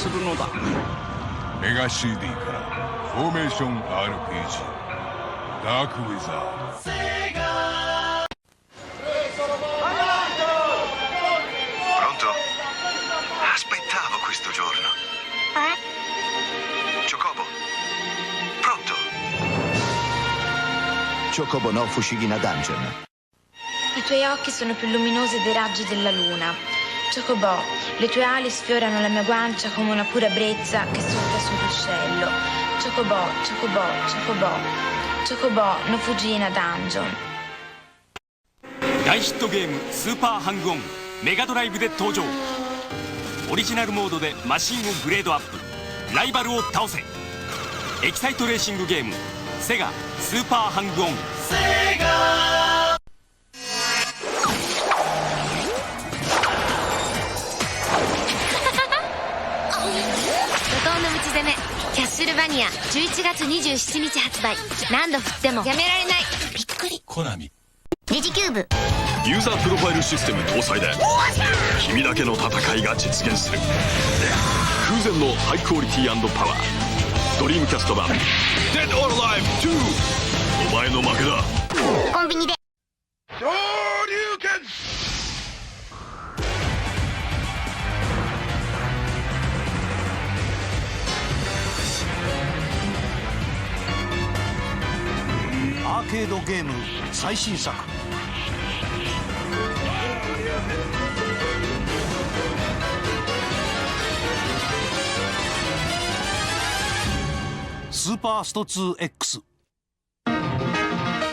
するのだ。メガ CD からフォーメーション RPG ダークウィザード。Pronto? Aspettavo questo giorno. Chocobo. Pronto? Chocobo no Fushigina Dungeon. I tuoi occhi sono più luminosi dei raggi della luna. Chocobo, le tue ali sfiorano la mia guancia come una pura brezza che soffia sul ruscello. Chocobo, Chocobo, Chocobo. Chocobo no Fushigina Dungeon。大ヒットゲームスーパーハングオンメガドライブで登場。オリジナルモードでマシンをグレードアップ、ライバルを倒せ。エキサイトレーシングゲームセガスーパーハングオン。セガ怒涛の道攻めキャッシュルバニア11月27日発売。何度振ってもやめられない。びっくり。コナミネジキューブユーザープロファイルシステム搭載で君だけの戦いが実現する。空前のハイクオリティ&パワー。ドリームキャスト版 Dead or Alive 2。 お前の負けだ。コンビニで昇竜拳。アーケードゲーム最新作。スーパースト 2X。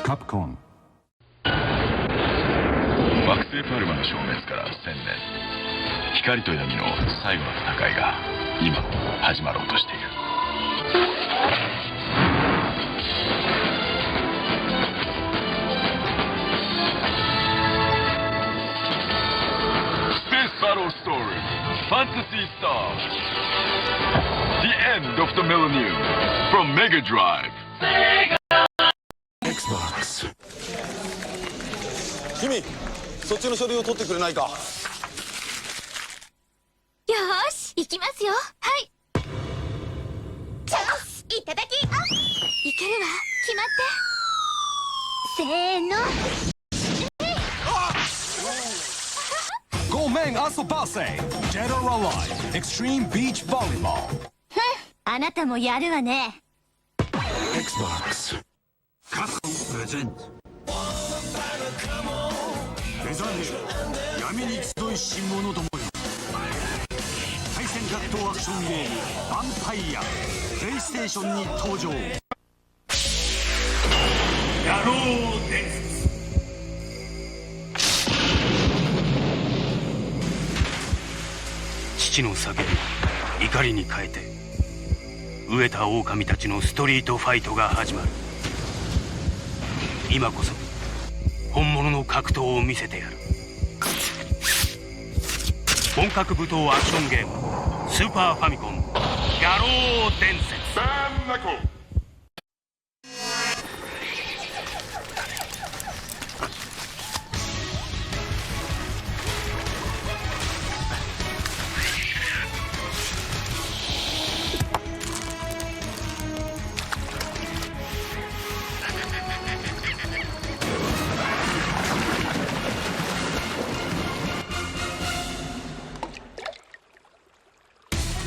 カプコン。惑星パルマの消滅から1000年、光と闇の最後の戦いが今始まろうとしている。Battle story, Fantasy Star, The End of the Millennium, from Mega Drive. Xbox。 君、そっちの書類を取ってくれないか。よーし行きますよ。はい。チャンスいただき。いけるわ。決まってせーの。ごめん遊ばせ。 Dead or Alive Extreme Beach Volleyball。 あなたもやるわね。 Xbox。 カプコンプレゼント。デザネ闇に集いし者どもよ。対戦格闘アクションゲームヴァンパイアプレイステーションに登場。野郎伝説。父の叫び怒りに変えて飢えた狼たちのストリートファイトが始まる。今こそ本物の格闘を見せてやる。本格武闘アクションゲームスーパーファミコン野郎伝説。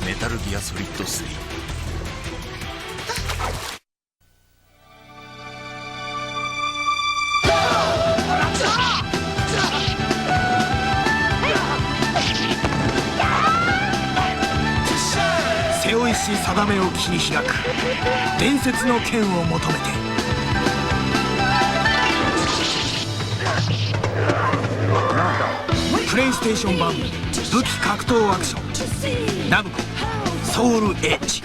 メタルギアソリッド3。背負いし定めを切り開く伝説の剣を求めて。プレイステーション版武器格闘アクションナムコソウルエッジ。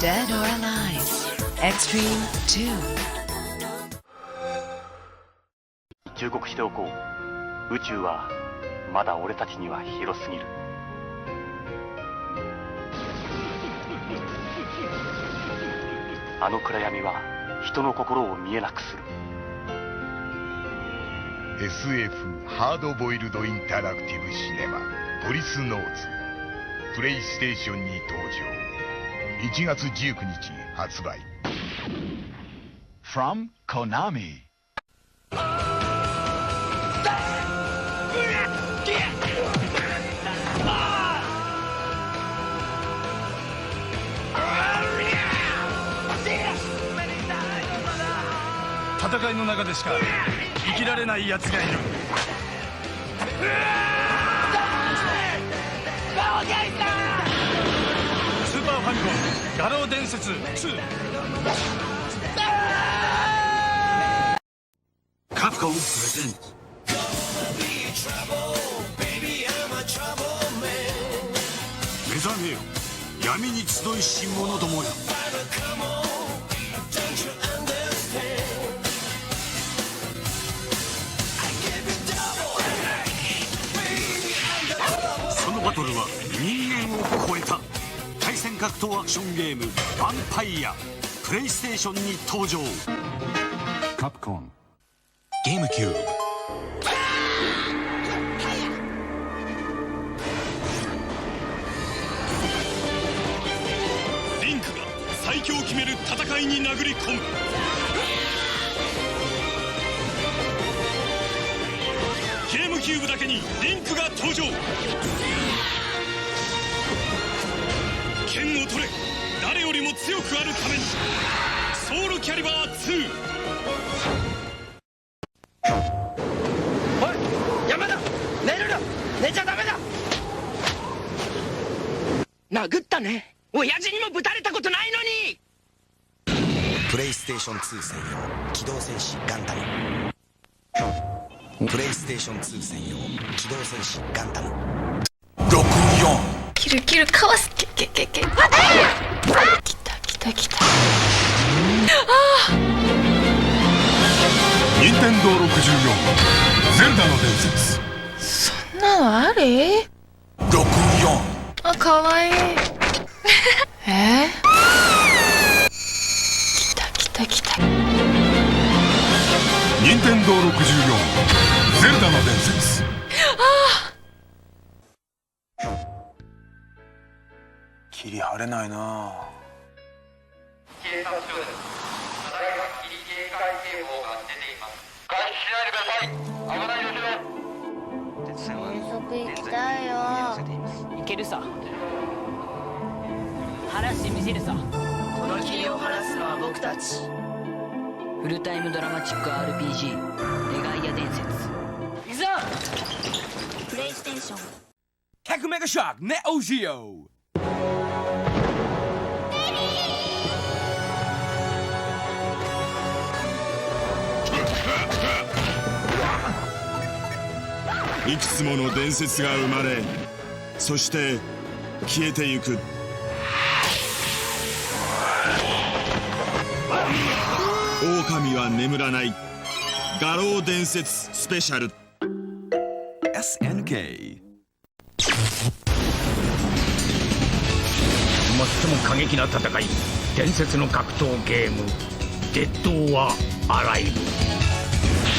Dead or Alive Extreme 2忠告しておこう。宇宙はまだ俺たちには広すぎる。あの暗闇は人の心を見えなくする。 SF ハードボイルドインタラクティブシネマポリスノーズプレイステーションに登場。1月19日発売。 From Konami。 戦いの中でしか生きられない奴がいる。スーパーファミコン画廊伝説2。カプコンプレゼンツ。目覚めよ闇に集いし者どもよ。そのバトルは人間を超えた。対戦格闘アクションゲームヴァンパイアプレイステーションに登場。カプコンゲームキューブ。リンクが最強を決める戦いに殴り込む。ゲームキューブだけにリンクが登場。剣を取れ、誰よりも強くあるために。ソウルキャリバー2。おい山田、寝るな。寝ちゃダメだ。殴ったね。親父にもぶたれたことないのに。プレイステーション2専用機動戦士ガンダム。プレイステーション2専用機動戦士ガンダム。64。キルかわす。来た。任天堂64ゼルダの伝説。そんなのあり？ 64。あ、かわいい。来た。任天堂64ゼルダの伝説。キリ晴れないな。警察署です。ただいま切り警戒警報が出ています。外出しないでください。危ないですよ。遠足行きたいよ。行けるさ。晴らしてみせるさ。この霧を晴らすのは僕たち。フルタイムドラマチック RPG レガイア伝説。いくぞ。プレイステーション100メガショックネオジオ。いくつもの伝説が生まれ、そして消えてゆく。狼は眠らない画廊伝説スペシャル。 SNK。 最も過激な戦い、伝説の格闘ゲームデッド・オア・アライブ。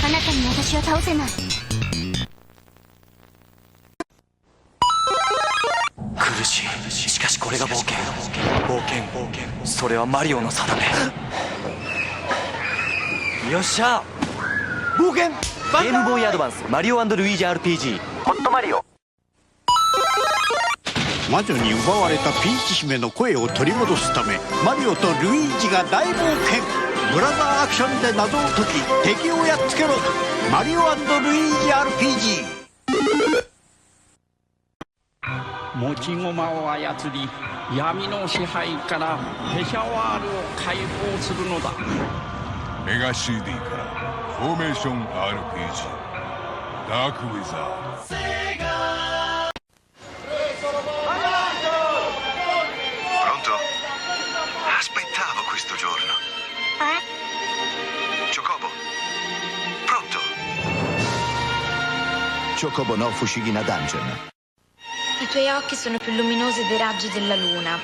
あなたに私は倒せない。苦しい。しかしこれが冒険。それはマリオの定め。よっしゃ冒険。ゲームボーイアドバンスマリオ&ルイージ RPG ホットマリオ。魔女に奪われたピーチ姫の声を取り戻すためマリオとルイージが大冒険。ブラザーアクションで謎を解き敵をやっつけろ。マリオ&ルイージ RPG。持ち駒を操り闇の支配からペシャワールを解放するのだ。メガ CD からフォーメーション RPG ダークウィザー。Pronto? Aspettavo questo giorno. Chocobo. Pronto. Chocobo no Fushigi Dungeon. I tuoi occhi sono più luminosi dei raggi della luna.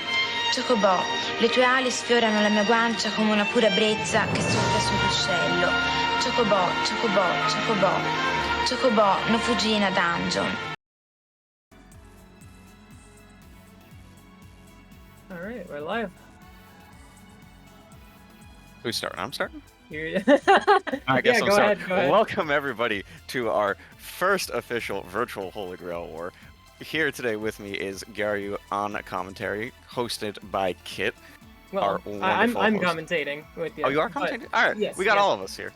Chocobò, le tue ali sfiorano la mia guancia come una pura brezza che soffia sull'uscello. Chocobò, Chocobò, Chocobò. Chocobò no Fujina Dungeon. Alright, we're live. Who's starting? I'm starting? I guess I'm go sorry. ahead, go ahead. Welcome everybody to our first official virtual Holy Grail War. Here today with me is Garyu on commentary, hosted by Kit. Well, I'm commentating with you. Oh, you are commentating? Alright, yes, we got yes. all of us here.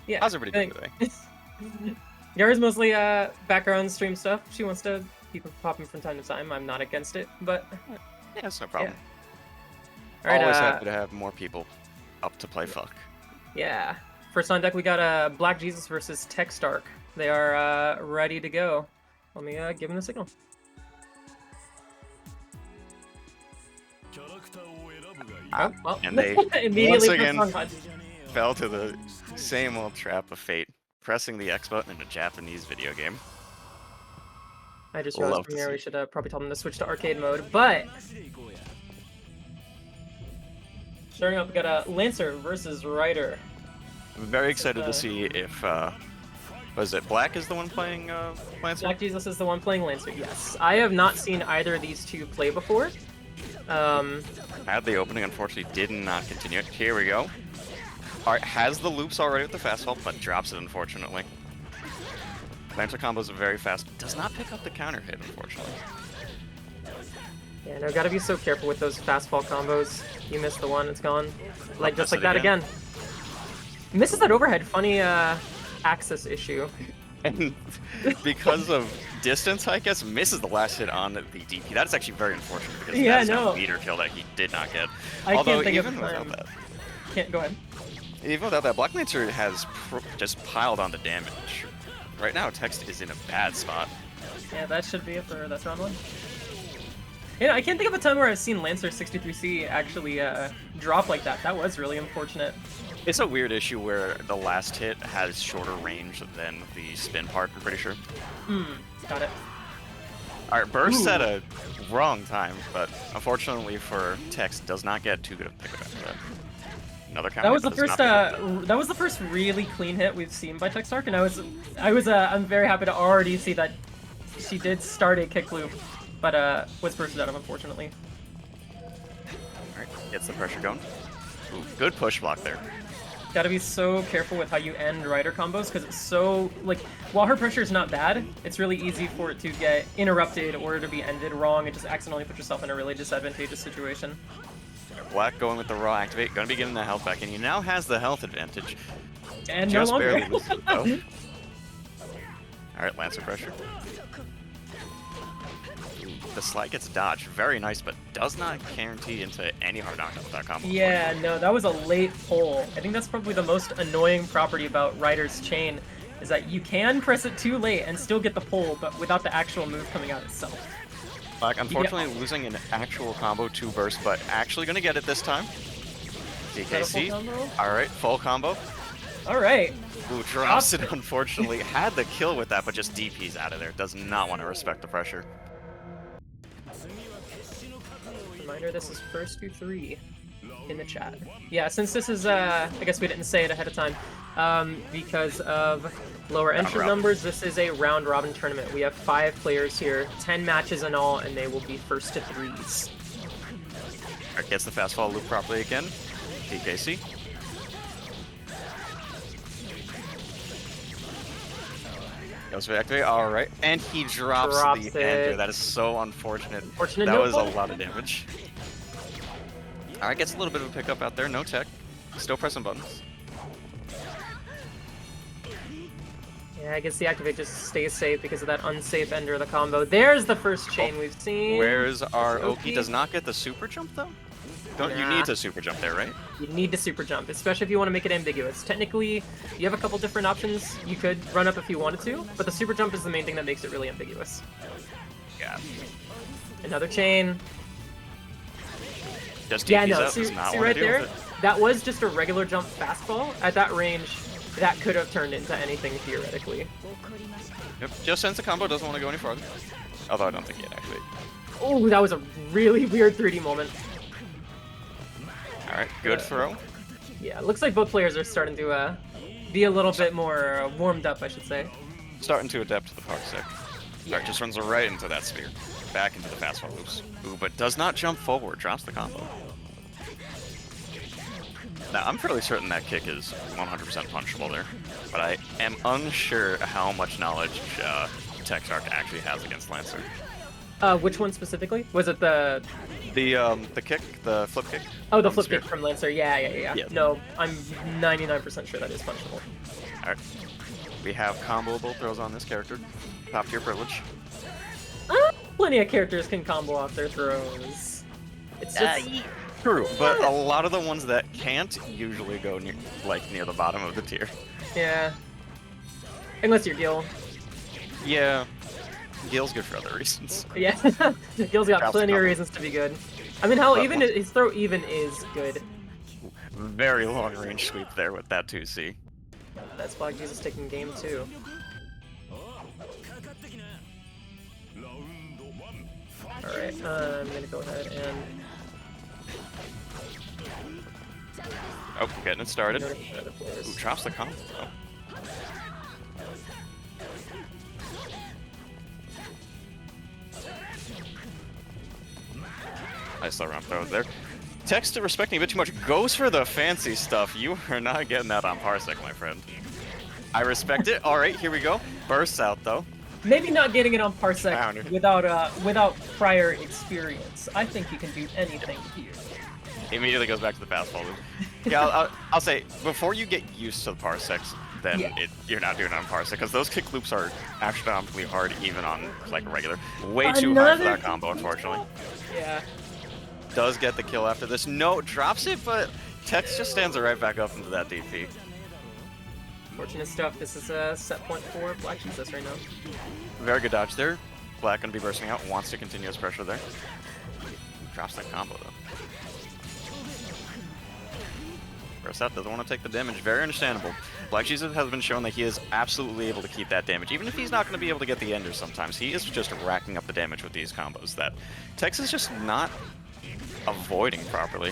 Yeah. How's everybody doing today? Gary's mostly background stream stuff. She wants to keep it popping from time to time. I'm not against it, but yeah, that's no problem. Yeah. All right, Always happy to have more people up to play fuck. Yeah. First on deck, we got Black Jesus versus Tech Stark. They are ready to go. Let me give them the signal. Oh, well. And they immediately once again press fell to the same old trap of fate, pressing the X button in a Japanese video game. I just realized from here we should probably tell them to switch to arcade mode, but starting up, we got Lancer versus Ryder. I'm very excited to see if was it Black is the one playing Lancer? Black Jesus is the one playing Lancer. Yes, I have not seen either of these two play before. Had the opening, unfortunately did not continue it. Here we go. Alright, has the loops already with the fastball, but drops it unfortunately. Lancer combos are very fast. Does not pick up the counter hit, unfortunately. Yeah, no, gotta be so careful with those fastball combos. You miss the one, it's gone. Like just like that again. Misses that overhead. Funny axis issue. And because of distance, I guess, misses the last hit on the DP. That is actually very unfortunate because that is a meter kill that he did not get. Although even without that, can't go ahead. Even without that, Black Lancer has just piled on the damage. Right now, Text is in a bad spot. Yeah, that should be it for that's round one. Yeah, I can't think of a time where I've seen Lancer 63C actually drop like that. That was really unfortunate. It's a weird issue where the last hit has shorter range than the spin part, I'm pretty sure. Got it. Alright, burst at a wrong time, but unfortunately for Text, does not get too good of a pick after that. Another counter. That was the first. That was the first really clean hit we've seen by Tech Stark, and I'm very happy to already see that she did start a kick loop, but was bursted out of, unfortunately. Alright, gets the pressure going. Ooh, good push block there. Gotta be so careful with how you end Ryder combos, because it's so, like, while her pressure is not bad, it's really easy for it to get interrupted or to be ended wrong and just accidentally put yourself in a really disadvantageous situation. Black going with the raw activate, gonna be getting the health back, and he now has the health advantage. And just no longer. barely loses it, though. Alright, Lancer pressure. The slide gets dodged, very nice, but does not guarantee into any hard knockdown with that combo. Yeah, no, that was a late pull. I think that's probably the most annoying property about Ryder's chain, is that you can press it too late and still get the pull, but without the actual move coming out itself. Black, unfortunately, losing an actual combo to burst, but actually gonna get it this time. DKC. Alright, full combo. Alright. Ooh, drops it, unfortunately. Had the kill with that, but just DP's out of there. Does not want to respect the pressure. Reminder, this is first to 3 in the chat. Yeah, since this is, I guess we didn't say it ahead of time, because of lower entry numbers, this is a round-robin tournament. We have 5 players here, 10 matches in all, and they will be first to 3s. Alright, gets the fastball loop properly again. DKC. Goes for the activate, alright. And he drops the ender. That is so unfortunate. That was a lot of damage. Alright, gets a little bit of a pickup out there, no tech. Still pressing buttons. Yeah, I guess the activate just stays safe because of that unsafe ender of the combo. There's the first chain we've seen. Where's our Oki? Does not get the super jump though? Don't you need to super jump there, right? You need to super jump, especially if you want to make it ambiguous. Technically, you have a couple different options. You could run up if you wanted to, but the super jump is the main thing that makes it really ambiguous. Yeah. Another chain. Just DP's out, see does not right want to deal there? with it. that was just a regular jump fastball. At that range, that could have turned into anything theoretically. Yep, just since the combo doesn't want to go any farther. Although I don't think it actually. Oh, that was a really weird 3D moment. Alright, good throw. Yeah, it looks like both players are starting to be a little bit more warmed up, I should say. Starting to adapt to the parsec. Alright, just runs right into that spear. Back into the fastball loops. Ooh, but does not jump forward, drops the combo. Now, I'm fairly certain that kick is 100% punchable there, but I am unsure how much knowledge Texark actually has against Lancer. Which one specifically? Was it the kick, the flip kick? Oh, the flip kick from Lancer. Yeah. No, I'm 99% sure that is punchable. Alright. We have comboable throws on this character. Top tier privilege. Plenty of characters can combo off their throws. It's just... True, but a lot of the ones that can't usually go near the bottom of the tier. Yeah. Unless you're Gil. Yeah. Gil's good for other reasons. Yeah. Gil's got plenty of reasons to be good. I mean, hell, even his throw even is good. Very long range sweep there with that 2C. That's Black Jesus taking game 2. Alright, I'm gonna go ahead and... Oh, getting it started. Ooh, drops the combo. Oh. Nice low round throw there. Text respecting a bit too much goes for the fancy stuff. You are not getting that on Parsec, my friend. I respect it. Alright, here we go. Bursts out though. Maybe not getting it on Parsec without prior experience. I think you can do anything here. He immediately goes back to the fastball loop. Yeah, I'll say, before you get used to the parsecs, then you're not doing it on parsec, because those kick loops are astronomically hard even on like regular. Way too hard for that combo, unfortunately. Yeah. Does get the kill after this. No, drops it, but Tex just stands right back up into that DP. Fortunate stuff. This is a set point for Black Jesus right now. Very good dodge there. Black gonna be bursting out, wants to continue his pressure there. Drops that combo though. Burst out, doesn't want to take the damage. Very understandable. Black Jesus has been shown that he is absolutely able to keep that damage. Even if he's not going to be able to get the ender sometimes, he is just racking up the damage with these combos that Tex is just not avoiding properly.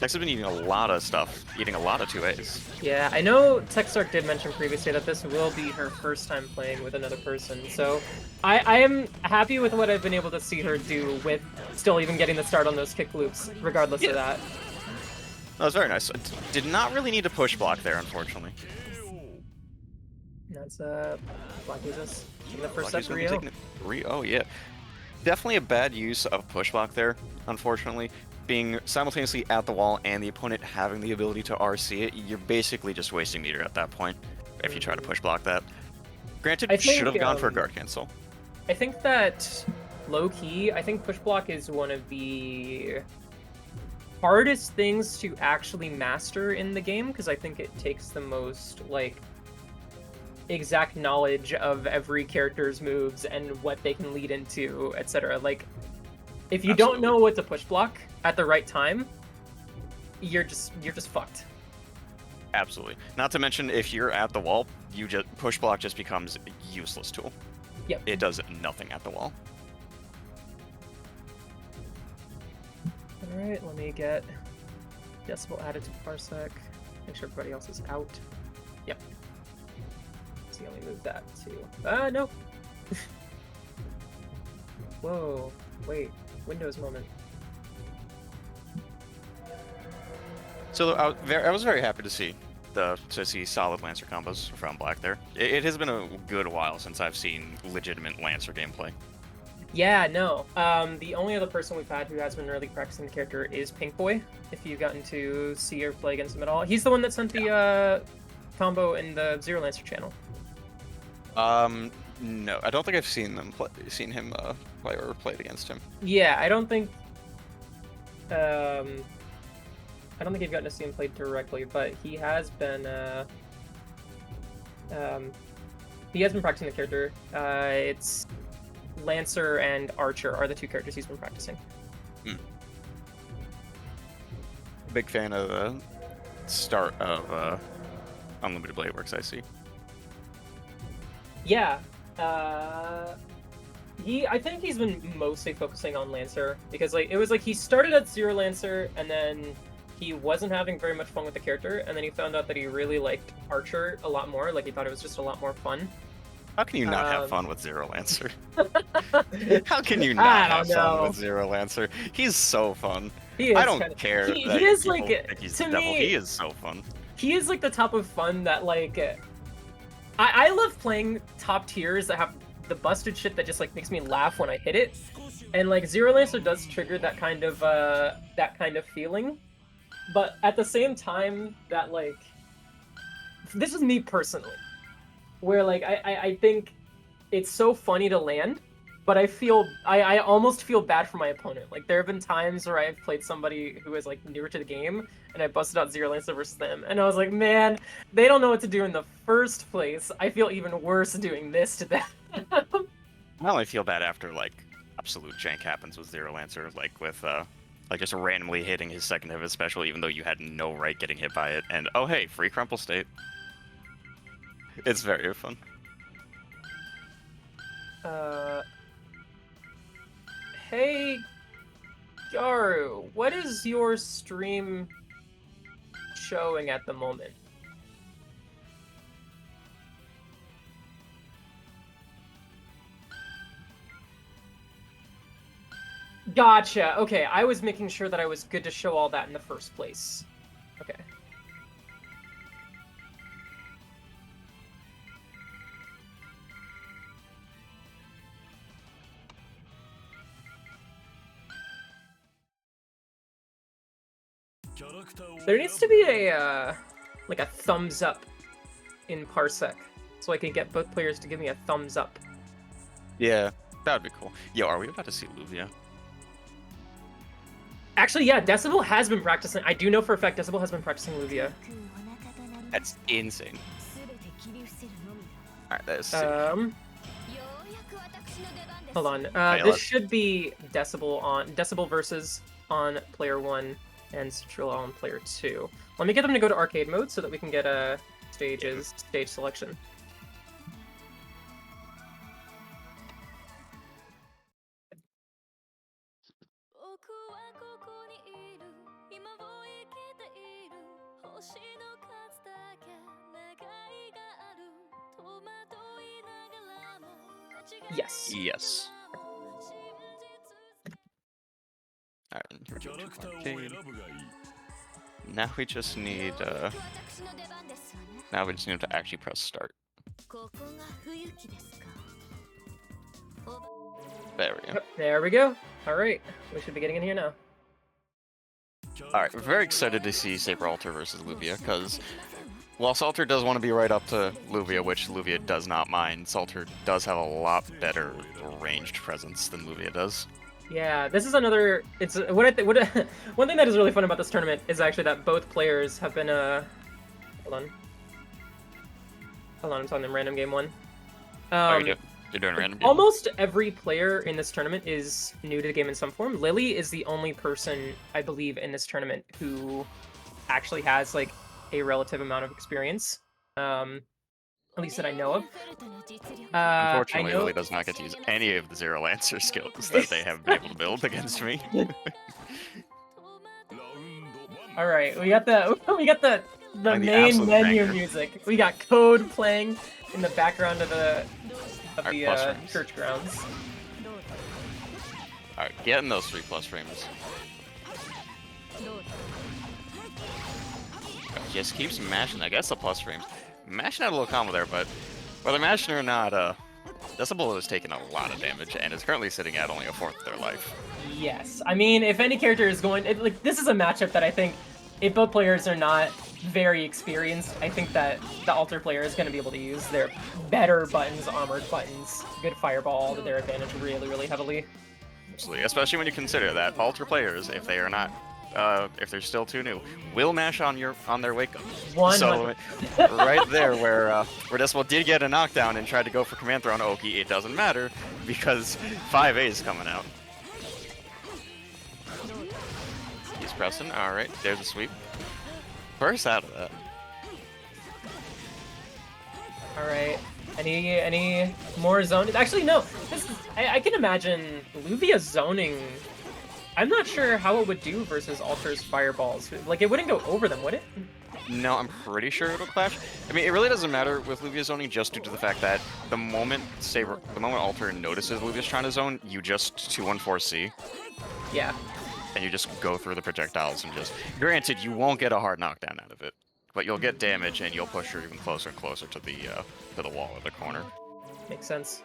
Tex has been eating a lot of stuff, eating a lot of 2As. Yeah, I know Texark did mention previously that this will be her first time playing with another person, so I am happy with what I've been able to see her do with still even getting the start on those kick loops, regardless of that. That was very nice. Did not really need to push block there, unfortunately. That's Black Jesus taking the first step 3-0. Oh yeah. Definitely a bad use of push block there, unfortunately. Being simultaneously at the wall and the opponent having the ability to RC it, you're basically just wasting meter at that point if you try to push block that. Granted, should have gone for a guard cancel. I think that low-key, I think push block is one of the hardest things to actually master in the game, because I think it takes the most, like, exact knowledge of every character's moves and what they can lead into, etc. Like, if you don't know what to push block at the right time, you're just fucked. Absolutely. Not to mention, if you're at the wall, you just push block just becomes a useless tool. Yep. It does nothing at the wall. Alright, let me get decibel added to parsec. Make sure everybody else is out. Yep. See, let me move that to... no! Whoa, wait. Windows moment. So I was very happy to see solid Lancer combos from Black there. It has been a good while since I've seen legitimate Lancer gameplay. Yeah, no. The only other person we've had who has been really practicing the character is Pink Boy, if you've gotten to see or play against him at all. He's the one that sent the combo in the Zero Lancer channel. No, I don't think I've seen him play or played against him. Yeah, I don't think you've gotten to see him play directly, but he has been practicing the character. It's Lancer and Archer are the two characters he's been practicing. Big fan of the start of Unlimited Blade Works, I see. Yeah. I think he's been mostly focusing on Lancer because like it was like he started at Zero Lancer and then he wasn't having very much fun with the character, and then he found out that he really liked Archer a lot more. Like he thought it was just a lot more fun. How can you not have fun with Zero Lancer? How can you not have fun with Zero Lancer? He's so fun. I don't care that he is people like think he's the devil. He is so fun. He is like the type of fun that like I love playing top tiers that have the busted shit that just like makes me laugh when I hit it, and like Zero Lancer does trigger that kind of feeling, but at the same time that like this is me personally, where like I think it's so funny to land, but I almost feel bad for my opponent. Like there have been times where I've played somebody who is like newer to the game and I busted out Zero Lancer versus them, and I was like, man, they don't know what to do in the first place. I feel even worse doing this to them. I only feel bad after like absolute jank happens with Zero Lancer, like with like just randomly hitting his second hit of his special, even though you had no right getting hit by it, and oh hey, free crumple state. It's very fun. Hey, Garu, what is your stream showing at the moment? Gotcha. Okay, I was making sure that I was good to show all that in the first place. Okay. There needs to be a like a thumbs up in Parsec, so I can get both players to give me a thumbs up. Yeah, that would be cool. Yo, are we about to see Luvia? Actually, yeah, Decibel has been practicing. I do know for a fact Decibel has been practicing Luvia. That's insane. Alright, that is sick. Hold on. This should be Decibel versus on player 1 and Citrilla on player 2. Let me get them to go to arcade mode so that we can get a stage selection. Yes. Yes. Alright, here we go to arcade. Now we just need to actually press start. There we go. There we go. Alright, we should be getting in here now. Alright, we're very excited to see Saber Alter versus Luvia, because while Salter does want to be right up to Luvia, which Luvia does not mind, Salter does have a lot better ranged presence than Luvia does. Yeah, this is another. It's one thing that is really fun about this tournament is actually that both players have been Hold on, I'm telling them random game one. You're doing random game? Almost every player in this tournament is new to the game in some form. Lily is the only person, I believe, in this tournament who actually has like a relative amount of experience. At least that I know of. Unfortunately, Lily does not get to use any of the Zero Lancer skills that they have been able to build against me. All right, we got the main menu music. We got Code playing in the background of the church grounds. All right, get in those 3+ frames. Just keeps mashing. I guess the plus frames. Mashing out a little combo there, but whether mashing or not, Decibel has taken a lot of damage and is currently sitting at only a fourth of their life. Yes, I mean, if any character is going, this is a matchup that I think, if both players are not very experienced, I think that the Alter player is going to be able to use their better buttons, armored buttons, good fireball to their advantage really, really heavily. Absolutely, especially when you consider that Alter players, if they are not if they're still too new, will mash on their wake up. 100. So right there where Decibel did get a knockdown and tried to go for command throw on Oki, it doesn't matter because 5A is coming out. He's He's pressing. All right, there's a sweep. Burst out of that. All right. Any more zoning? Actually, no. This is, I can imagine Luvia zoning. I'm not sure how it would do versus Alter's fireballs. Like, it wouldn't go over them, would it? No, I'm pretty sure it'll clash. I mean, it really doesn't matter with Luvia zoning just due to the fact that the moment Alter notices Luvia's trying to zone, you just 214C. Yeah. And you just go through the projectiles and just... Granted, you won't get a hard knockdown out of it, but you'll get damage and you'll push her even closer and closer to the wall or the corner. Makes sense.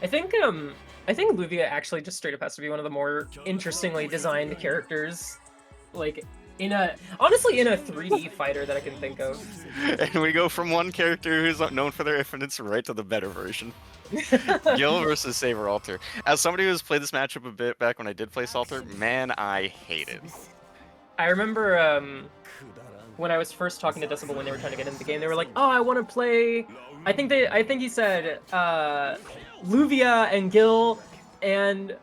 I think Luvia actually just straight up has to be one of the more interestingly designed characters, like honestly in a 3D fighter that I can think of. And we go from one character who's known for their infinites right to the better version. Gil versus Saber Alter. As somebody who's played this matchup a bit back when I did play Salter, man, I hate it. I remember when I was first talking to Decibel when they were trying to get into the game, they were like, "Oh, I want to play." I think he said Luvia and Gil and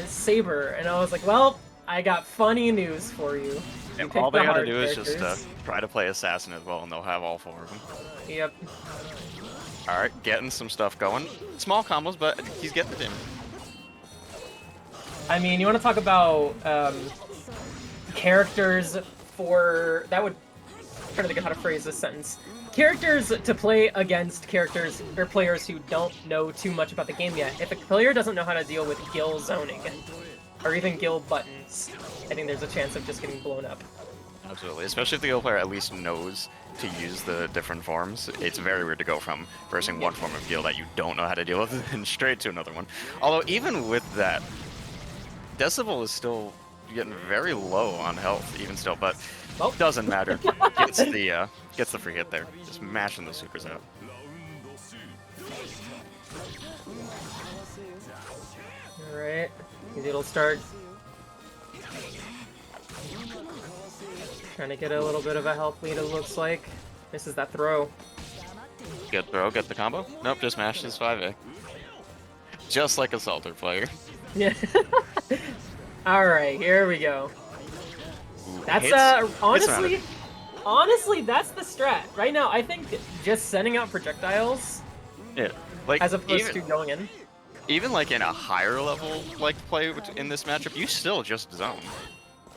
Saber, and I was like, "Well, I got funny news for you." And all they gotta do is just try to play Assassin as well, and they'll have all 4 of them. Yep. Alright, getting some stuff going. Small combos, but he's getting the damage. I mean, you want to talk about characters for... That would... I'm trying to think of how to phrase this sentence. Characters to play against characters or players who don't know too much about the game yet. If a player doesn't know how to deal with Gil zoning, or even Gil buttons, I think there's a chance of just getting blown up. Absolutely, especially if the Gil player at least knows to use the different forms. It's very weird to go from versing one form of Gil that you don't know how to deal with and straight to another one. Although even with that, Decibel is still getting very low on health, even still, but doesn't matter. Gets the free hit there, just mashing those supers out. All right, it'll start. Trying to get a little bit of a health lead, it looks like. Misses that throw. Good throw, get the combo. Nope, just mashes 5A. Just like a Salter player. Yeah. Alright, here we go. Ooh, That's, honestly, that's the strat. Right now, I think just sending out projectiles, like, as opposed to going in. Even, like, in a higher level, like, play in this matchup, you still just zone.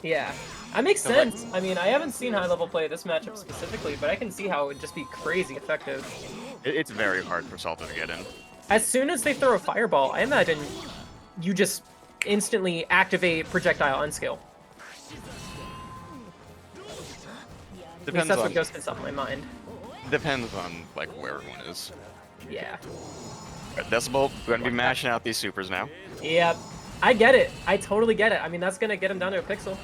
Yeah, that makes sense. I mean, I haven't seen high level play this matchup specifically, but I can see how it would just be crazy effective. It's very hard for Salter to get in. As soon as they throw a fireball, I imagine you just instantly activate projectile on skill. Depends At least that's on, what goes to top of my mind. Depends on, like, where everyone is. Yeah. Right, Decibel, we're gonna be mashing out these supers now. Yep. I get it. I totally get it. I mean, that's gonna get him down to a pixel.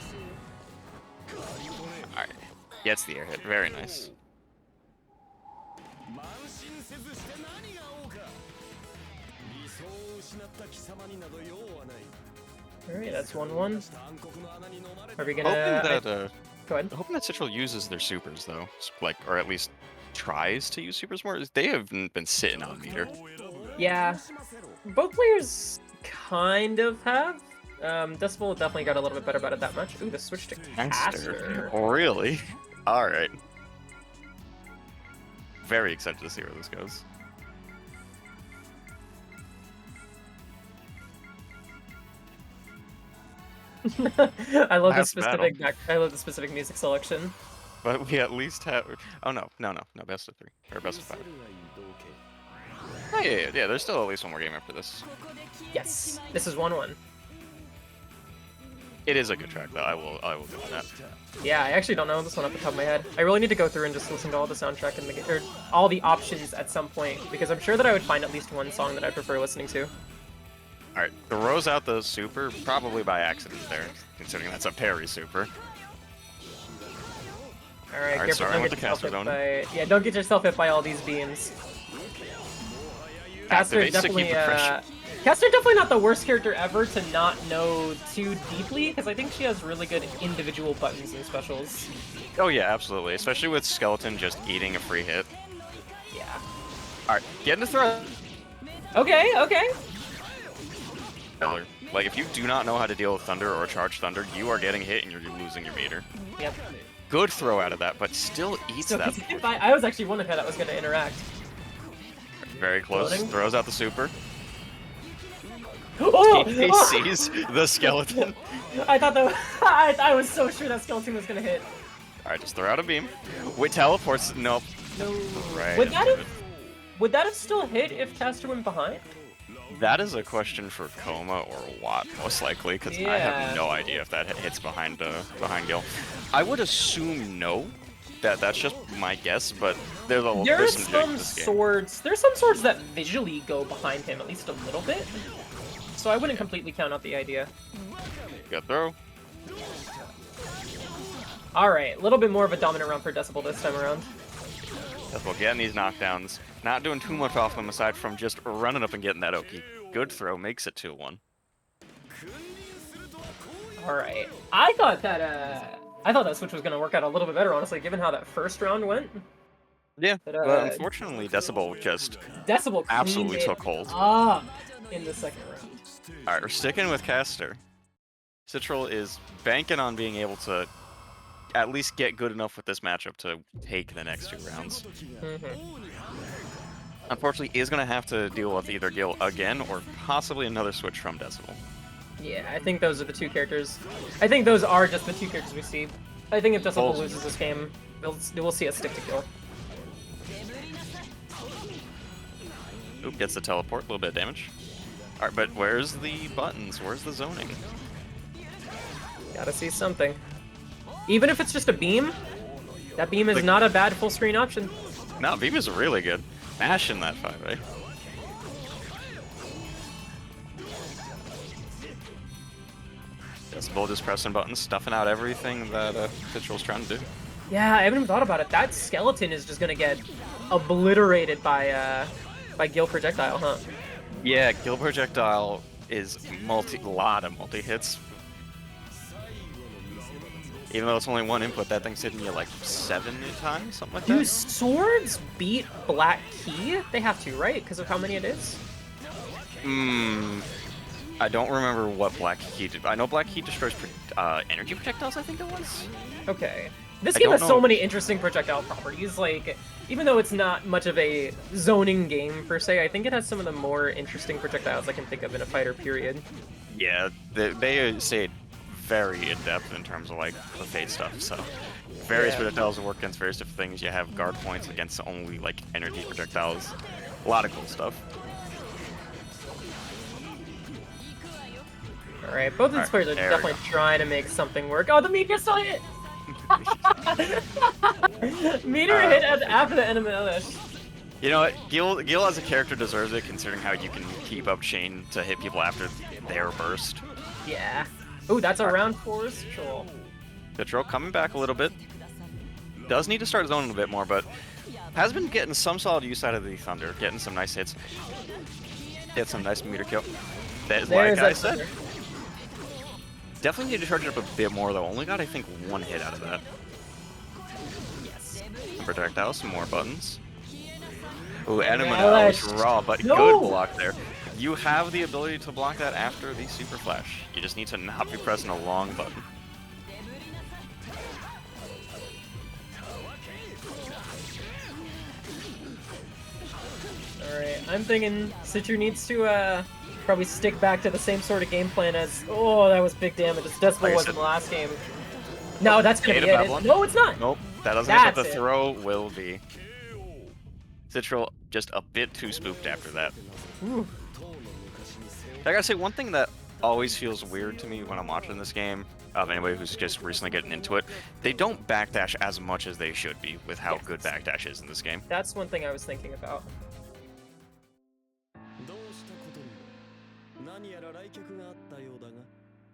Alright. Gets the air hit. Very nice. Alright, that's 1-1. Are we gonna... Go ahead. Hoping that Citral uses their supers, though. Like, or at least tries to use supers more. They have been sitting on meter. Yeah. Both players kind of have. Decibel definitely got a little bit better about it that much. Ooh, the switch to Caster. Really? Alright. Very excited to see where this goes. I love the specific music selection. But we at least have... Oh, no, best of 3. Or best of 5. Oh, yeah, there's still at least one more game after this. Yes, this is 1-1. It is a good track, though. I will go with that. Yeah, I actually don't know this one off the top of my head. I really need to go through and just listen to all the soundtrack and or all the options at some point, because I'm sure that I would find at least one song that I prefer listening to. Alright, throws out the super, probably by accident there, considering that's a parry super. Alright, starting with the caster zone. Yeah, don't get yourself hit by all these beams. Caster definitely, Caster definitely not the worst character ever to not know too deeply, because I think she has really good individual buttons and specials. Oh yeah, absolutely. Especially with Skeleton just eating a free hit. Yeah. Alright, get in the throw. Okay. Like, if you do not know how to deal with Thunder or charge Thunder, you are getting hit and you're losing your meter. Yep. Good throw out of that, but still eats that. I was actually wondering how that was going to interact. Very close. Loading. Throws out the super. Oh! He sees the skeleton. I thought that I was so sure that skeleton was going to hit. Alright, just throw out a beam. With teleports, nope. No. Right. Would that have still hit if Caster went behind? That is a question for Coma or Watt, most likely, because I have no idea if that hits behind Gil. I would assume no. That's just my guess, but there's some swords. There's some swords that visually go behind him at least a little bit. So I wouldn't completely count out the idea. Good throw. Alright, a little bit more of a dominant round for Decibel this time around. Decibel getting these knockdowns. Not doing too much off them aside from just running up and getting that Oki. Good throw, makes it 2-1. Alright. I thought that switch was going to work out a little bit better, honestly, given how that first round went. Yeah, but unfortunately, Decibel just absolutely took hold. In the second round. Alright, we're sticking with Caster. Citral is banking on being able to at least get good enough with this matchup to take the next 2 rounds. Unfortunately, is going to have to deal with either Gil again or possibly another switch from Decibel. Yeah, I think those are the 2 characters. I think those are just the 2 characters we see. I think if Decibel loses this game, we'll see us stick to Gil. Oop, gets the teleport, a little bit of damage. Alright, but where's the buttons? Where's the zoning? Gotta see something. Even if it's just a beam, that beam is not a bad full screen option. No, beam is really good. Mashing that 5A. Decibel just pressing buttons, stuffing out everything that Citral's trying to do. Yeah, I haven't even thought about it. That skeleton is just gonna get obliterated by Gil projectile, huh? Yeah, Gil projectile is lot of multi-hits. Even though it's only 1 input, that thing's hitting you like 7 times, something like that. Do swords beat Black Key? They have to, right? Because of how many it is? I don't remember what Black Key did. I know Black Key destroys energy projectiles, I think it was. Okay. This game has so many interesting projectile properties. Like, even though it's not much of a zoning game per se, I think it has some of the more interesting projectiles I can think of in a fighter, period. Yeah, they say it very in-depth in terms of like the Fate stuff, so various projectiles will work against various different things. You have guard points against only like energy projectiles. A lot of cool stuff. Alright, both of these players are definitely trying to make something work. Oh, the meteor still hit! Meteor hit after the enemy. You know what? Gil as a character deserves it, considering how you can keep up chain to hit people after their burst. Yeah. Ooh, that's a round 4 Citral. Citral coming back a little bit. Does need to start zoning a bit more, but has been getting some solid use out of the Thunder, getting some nice hits. Get some nice meter kill. That is like I said. Definitely need to charge it up a bit more though. Only got I think 1 hit out of that. Yes. Projectile, some more buttons. Ooh, Animal is raw, but good block there. You have the ability to block that after the Super Flash. You just need to not be pressing a long button. Alright, I'm thinking Citru needs to probably stick back to the same sort of game plan as... Oh, that was big damage. As Decibel was in the last game. No, that's gonna hit it. No, it's not! Nope, that doesn't hit, but the throw will be. Citral just a bit too spooked after that. Ooh. I gotta say, one thing that always feels weird to me when I'm watching this game, of anybody who's just recently getting into it, they don't backdash as much as they should be with how good backdash is in this game. That's one thing I was thinking about.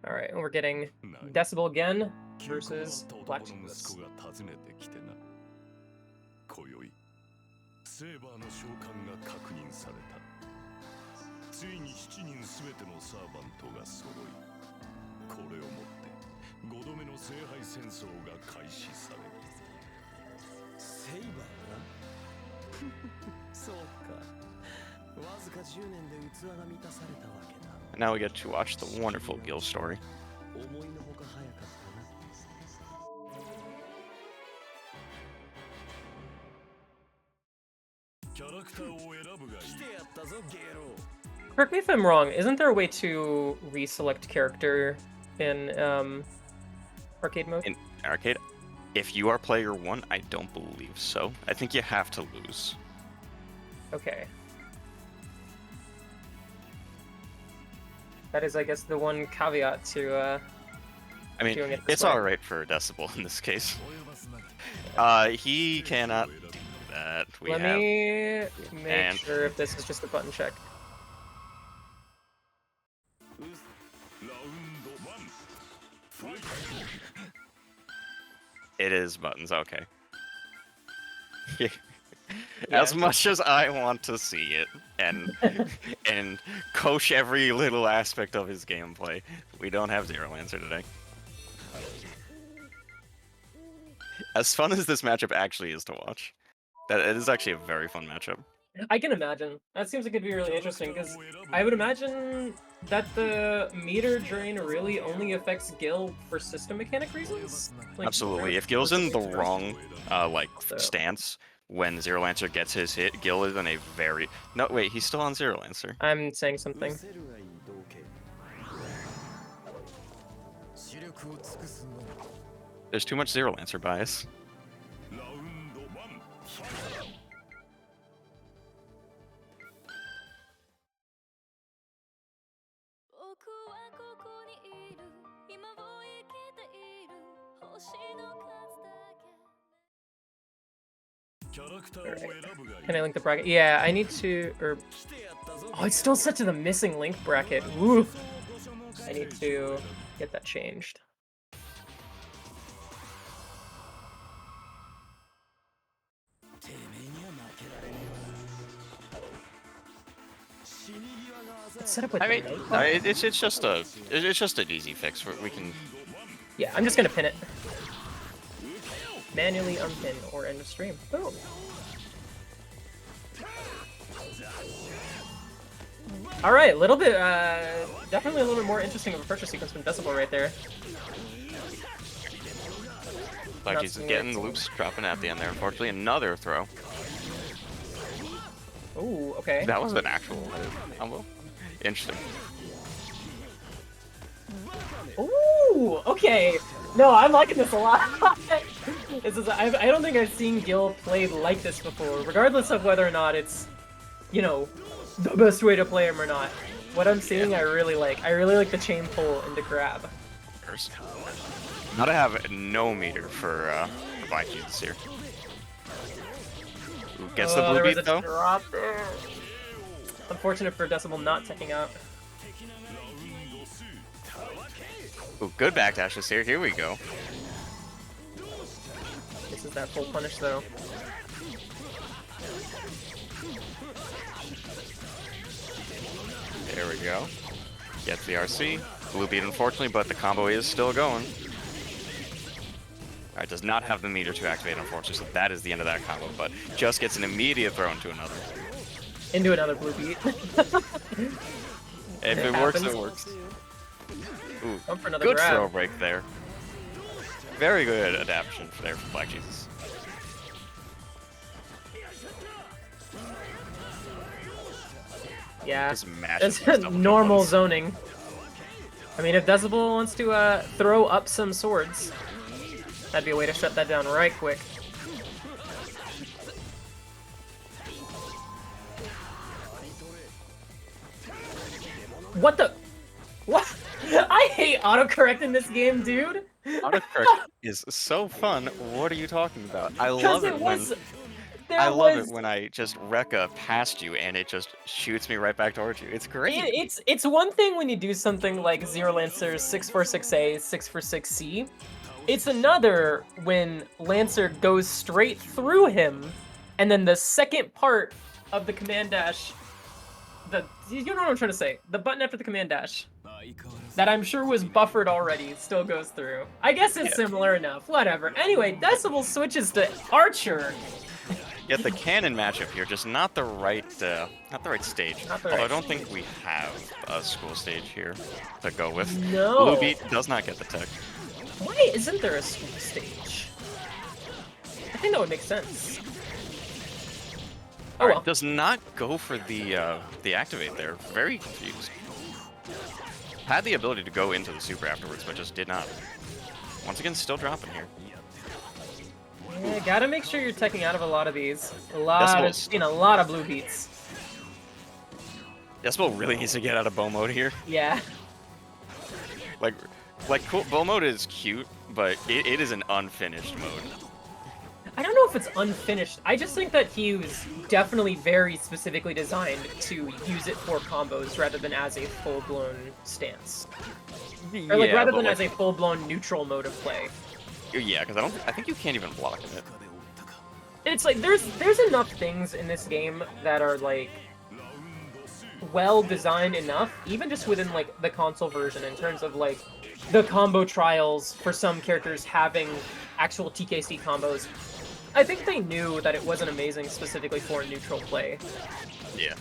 Alright, and we're getting Decibel again versus Black Chickless. ついに7人すべてのサーバントが揃い、これをもって5度目の聖杯戦争が開始される。セイバーがそうか。わずか10年で器が満たされたわけだ。And now we get to watch the wonderful Gil story. Correct me if I'm wrong, isn't there a way to reselect character in arcade mode? In arcade, if you are player 1, I don't believe so. I think you have to lose. Okay. That is, I guess, the one caveat to I mean, doing it this it's way. alright for Decibel in this case. He cannot do that. Let me make sure if this is just a button check. It is buttons, okay. As much as I want to see it and coach every little aspect of his gameplay, we don't have Zero Lancer today. As fun as this matchup actually is to watch, it is actually a very fun matchup. I can imagine. That seems like it'd be really interesting, because I would imagine that the meter drain really only affects Gil for system mechanic reasons? Like, Absolutely. If Gil's in the wrong stance when Zero Lancer gets his hit, Gil is in a very... No, wait, he's still on Zero Lancer. I'm saying something. There's too much Zero Lancer bias. Can I link the bracket? Yeah, I need to... Oh, it's still set to the missing link bracket. Woo! I need to get that changed. It's set up with it's just an easy fix. We can... Yeah, I'm just gonna pin it. Manually unpin or end of stream. Boom. All right, a little bit, definitely a little bit more interesting of a purchase sequence from Decibel right there. Like he's getting the loops dropping at the end there. Unfortunately, another throw. Ooh, okay. That was an actual combo. Interesting. Ooh, okay. No, I'm liking this a lot. I don't think I've seen Gil played like this before, regardless of whether or not it's, you know, the best way to play him or not. What I'm seeing, I really like. I really like the chain pull and the grab. Gotta have no meter for Vikings here. Ooh, gets the blue beat though. Drop there. Unfortunate for Decibel not taking out. Ooh, good backdashes here. Here we go. This is that full punish though. There we go. Gets the RC. Blue beat unfortunately, but the combo is still going. Alright, does not have the meter to activate unfortunately, so that is the end of that combo, but just gets an immediate throw into another. Into another blue beat. If it works, it works. Ooh, good grab. throw break there. Very good adaptation there from Black Jesus. Yeah, Just it's normal zoning. I mean, if Decibel wants to throw up some swords, that'd be a way to shut that down right quick. What the? What? I hate autocorrect in this game, dude. Autocorrect is so fun. What are you talking about? I love it when I just Rekka past you and it just shoots me right back towards you. It's great. It's one thing when you do something like Zero Lancer's 646A, 646C. It's another when Lancer goes straight through him, and then the second part of the command dash, you know what I'm trying to say, the button after the command dash, that I'm sure was buffered already, still goes through. I guess it's similar enough, whatever. Anyway, Decibel switches to Archer. Get the canon matchup here, just not the right stage. Although I don't think we have a school stage here to go with. No. Blue Beat does not get the tech. Why isn't there a school stage? I think that would make sense. Oh well. Does not go for the activate there. Very confused. Had the ability to go into the super afterwards, but just did not. Once again, still dropping here. Yeah, gotta make sure you're teching out of a lot of these. A lot of blue beats. Decibel really needs to get out of bow mode here. Yeah. Like cool, bow mode is cute, but it is an unfinished mode. I don't know if it's unfinished. I just think that he was definitely very specifically designed to use it for combos rather than as a full-blown stance. Or like rather than as a full-blown neutral mode of play. Yeah, because I think you can't even block it. It's like there's enough things in this game that are like well designed enough, even just within like the console version, in terms of like the combo trials for some characters having actual TKC combos. I think they knew that it wasn't amazing specifically for neutral play. Yeah.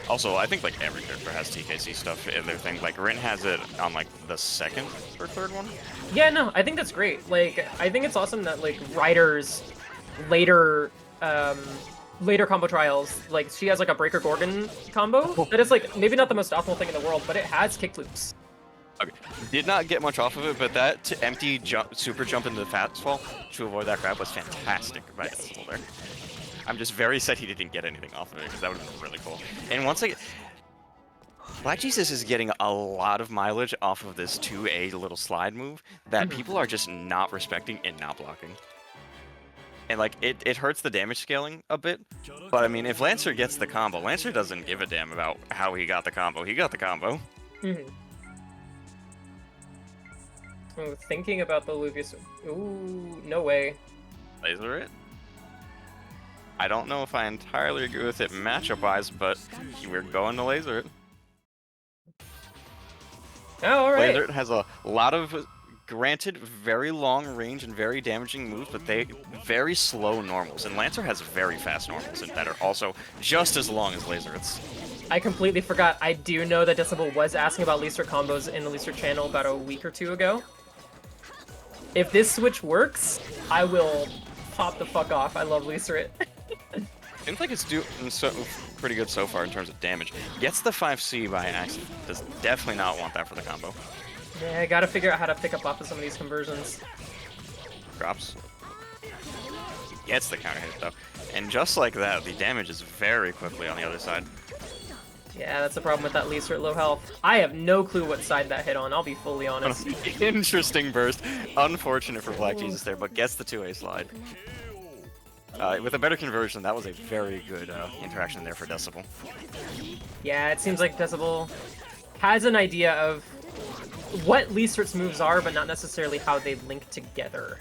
Also, I think like every character has TKC stuff in their thing. Like Rin has it on like the second or third one. Yeah, no, I think that's great. Like, I think it's awesome that like writers later combo trials, like she has like a Breaker Gorgon combo that is like maybe not the most optimal thing in the world, but it has kick loops. Okay. Did not get much off of it, but that empty super jump into the fastfall to avoid that grab was fantastic by Decibel there. I'm just very sad he didn't get anything off of it, because that would have been really cool. And once again, Black Jesus is getting a lot of mileage off of this 2A little slide move that people are just not respecting and not blocking. And like, it hurts the damage scaling a bit, but I mean, if Lancer gets the combo, Lancer doesn't give a damn about how he got the combo. He got the combo. Oh, thinking about the Luvius. Ooh, no way. Laser it? I don't know if I entirely agree with it matchup-wise, but we're going to laser it. Oh, alright. Laser it has a lot of, granted, very long range and very damaging moves, but they very slow normals. And Lancer has very fast normals that are also just as long as laser it's. I completely forgot. I do know that Decibel was asking about Leaser combos in the Leaser channel about a week or two ago. If this switch works, I will pop the fuck off. I love Leaser. Seems like it's doing pretty good so far in terms of damage. Gets the 5C by accident. Does definitely not want that for the combo. Yeah, I gotta figure out how to pick up off of some of these conversions. Drops. Gets the counter hit though. And just like that, the damage is very quickly on the other side. Yeah, that's the problem with that Leaser at low health. I have no clue what side that hit on, I'll be fully honest. Interesting burst. Unfortunate for Black Jesus there, but gets the 2A slide. With a better conversion, that was a very good interaction there for Decibel. Yeah, it seems like Decibel has an idea of what Leasert's moves are, but not necessarily how they link together.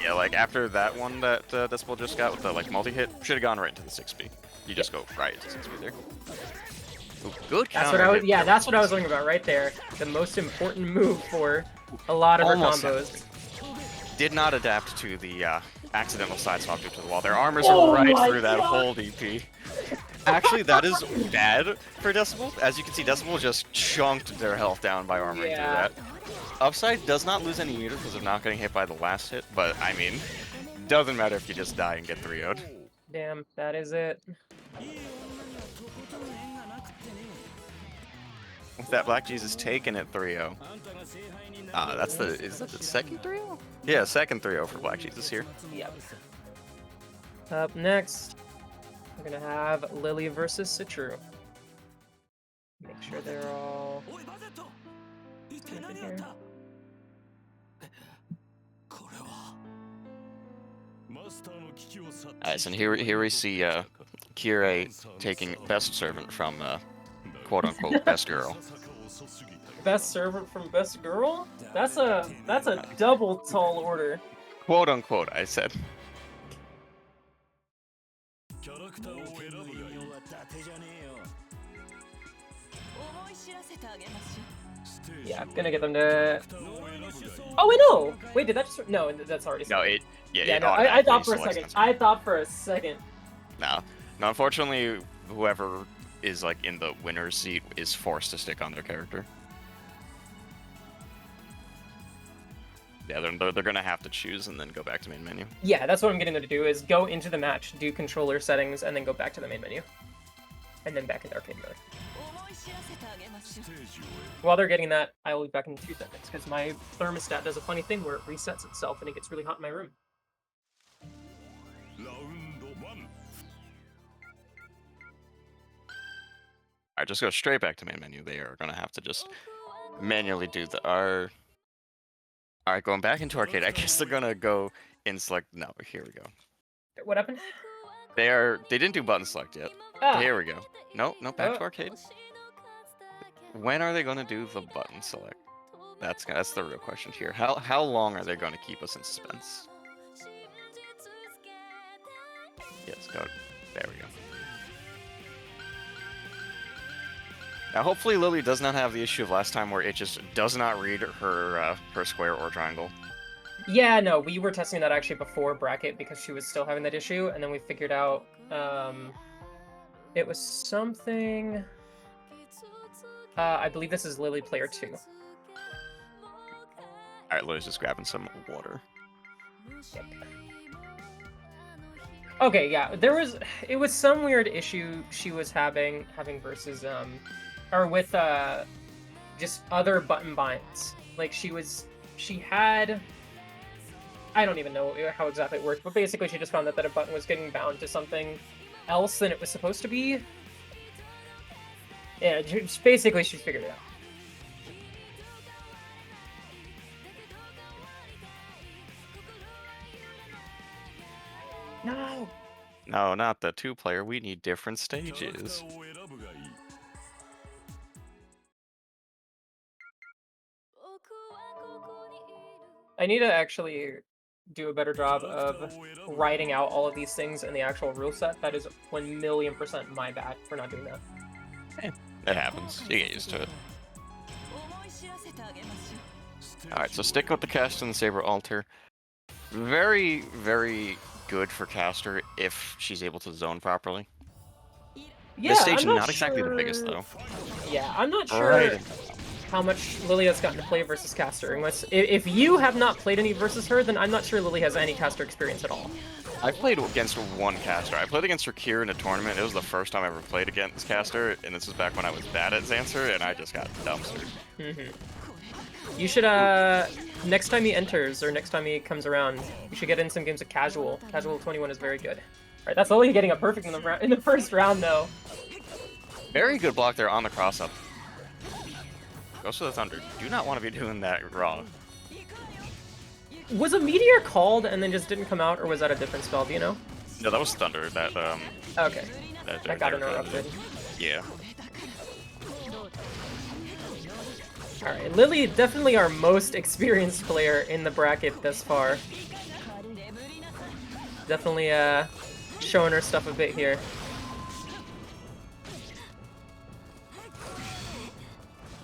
Yeah, like after that one that Decibel just got with the like multi-hit, should have gone right into the 6B. You just go right into 6B there. Ooh, good counter. That's what I was thinking about right there. The most important move for a lot of her combos. Did not adapt to the accidental side swap due to the wall. Their armors are right through that whole DP. Actually, that is bad for Decibel. As you can see, Decibel just chunked their health down by armoring through that. Upside does not lose any meter because of not getting hit by the last hit, but I mean, doesn't matter if you just die and get 3-0'd. Damn, that is it. With that Black Jesus taking it 3-0. Is that the second 3-0? Yeah, second 3-0 for Black Jesus here. Yep. Up next, we're gonna have Lily versus Citru. Make sure they're all in here. Alright, so here we see Kirei taking best servant from quote-unquote best girl. Best servant from best girl? That's a double tall order. Quote unquote, I said. Yeah, I'm gonna get them to. Oh wait, no! Wait, did that just? No, that's already. No, I thought for a second. No, unfortunately, whoever is like in the winner's seat is forced to stick on their character. Yeah, they're gonna have to choose and then go back to main menu. Yeah, that's what I'm getting them to do, is go into the match, do controller settings, and then go back to the main menu. And then back into arcade mode. While they're getting that, I will be back in 2 seconds, because my thermostat does a funny thing where it resets itself and it gets really hot in my room. Alright, just go straight back to main menu. They are gonna have to just manually do the R. Alright, going back into arcade. I guess they're gonna go in select. No, here we go. What happened? They didn't do button select yet. Ah. Here we go. No, back to arcade. When are they gonna do the button select? That's the real question here. How long are they gonna keep us in suspense? Yes, go. There we go. Now, hopefully Lily does not have the issue of last time where it just does not read her square or triangle. Yeah, no, we were testing that actually before bracket because she was still having that issue, and then we figured out it was something. I believe this is Lily player 2. Alright, Lily's just grabbing some water. Yep. Okay, yeah, it was some weird issue she was having versus or with just other button binds. Like she had, I don't even know how exactly it worked, but basically she just found that a button was getting bound to something else than it was supposed to be. Yeah, basically she figured it out. No! No, not the 2-player. We need different stages. I need to actually do a better job of writing out all of these things in the actual rule set. That is 1,000,000% my bad for not doing that. It happens. You get used to it. Alright, so stick with the cast and the saber altar. Very, very good for caster if she's able to zone properly. Yeah, this stage I'm not exactly the biggest though. Yeah, I'm not sure how much Lily has gotten to play versus caster. Unless if you have not played any versus her, then I'm not sure Lily has any caster experience at all. I played against one caster. I played against Rakir in a tournament. It was the first time I ever played against caster, and this was back when I was bad at Zancer, and I just got dumpstered. You should, next time he enters, or next time he comes around, you should get in some games of Casual. Casual 21 is very good. Alright, that's Lily getting a perfect in the first round, though. Very good block there on the cross-up. Goes for the Thunder. Do not want to be doing that raw. Was a Meteor called and then just didn't come out, or was that a different spell, do you know? No, that was Thunder. That, Okay. That got interrupted. Yeah. Alright, Lily, definitely our most experienced player in the bracket thus far. Definitely, showing her stuff a bit here.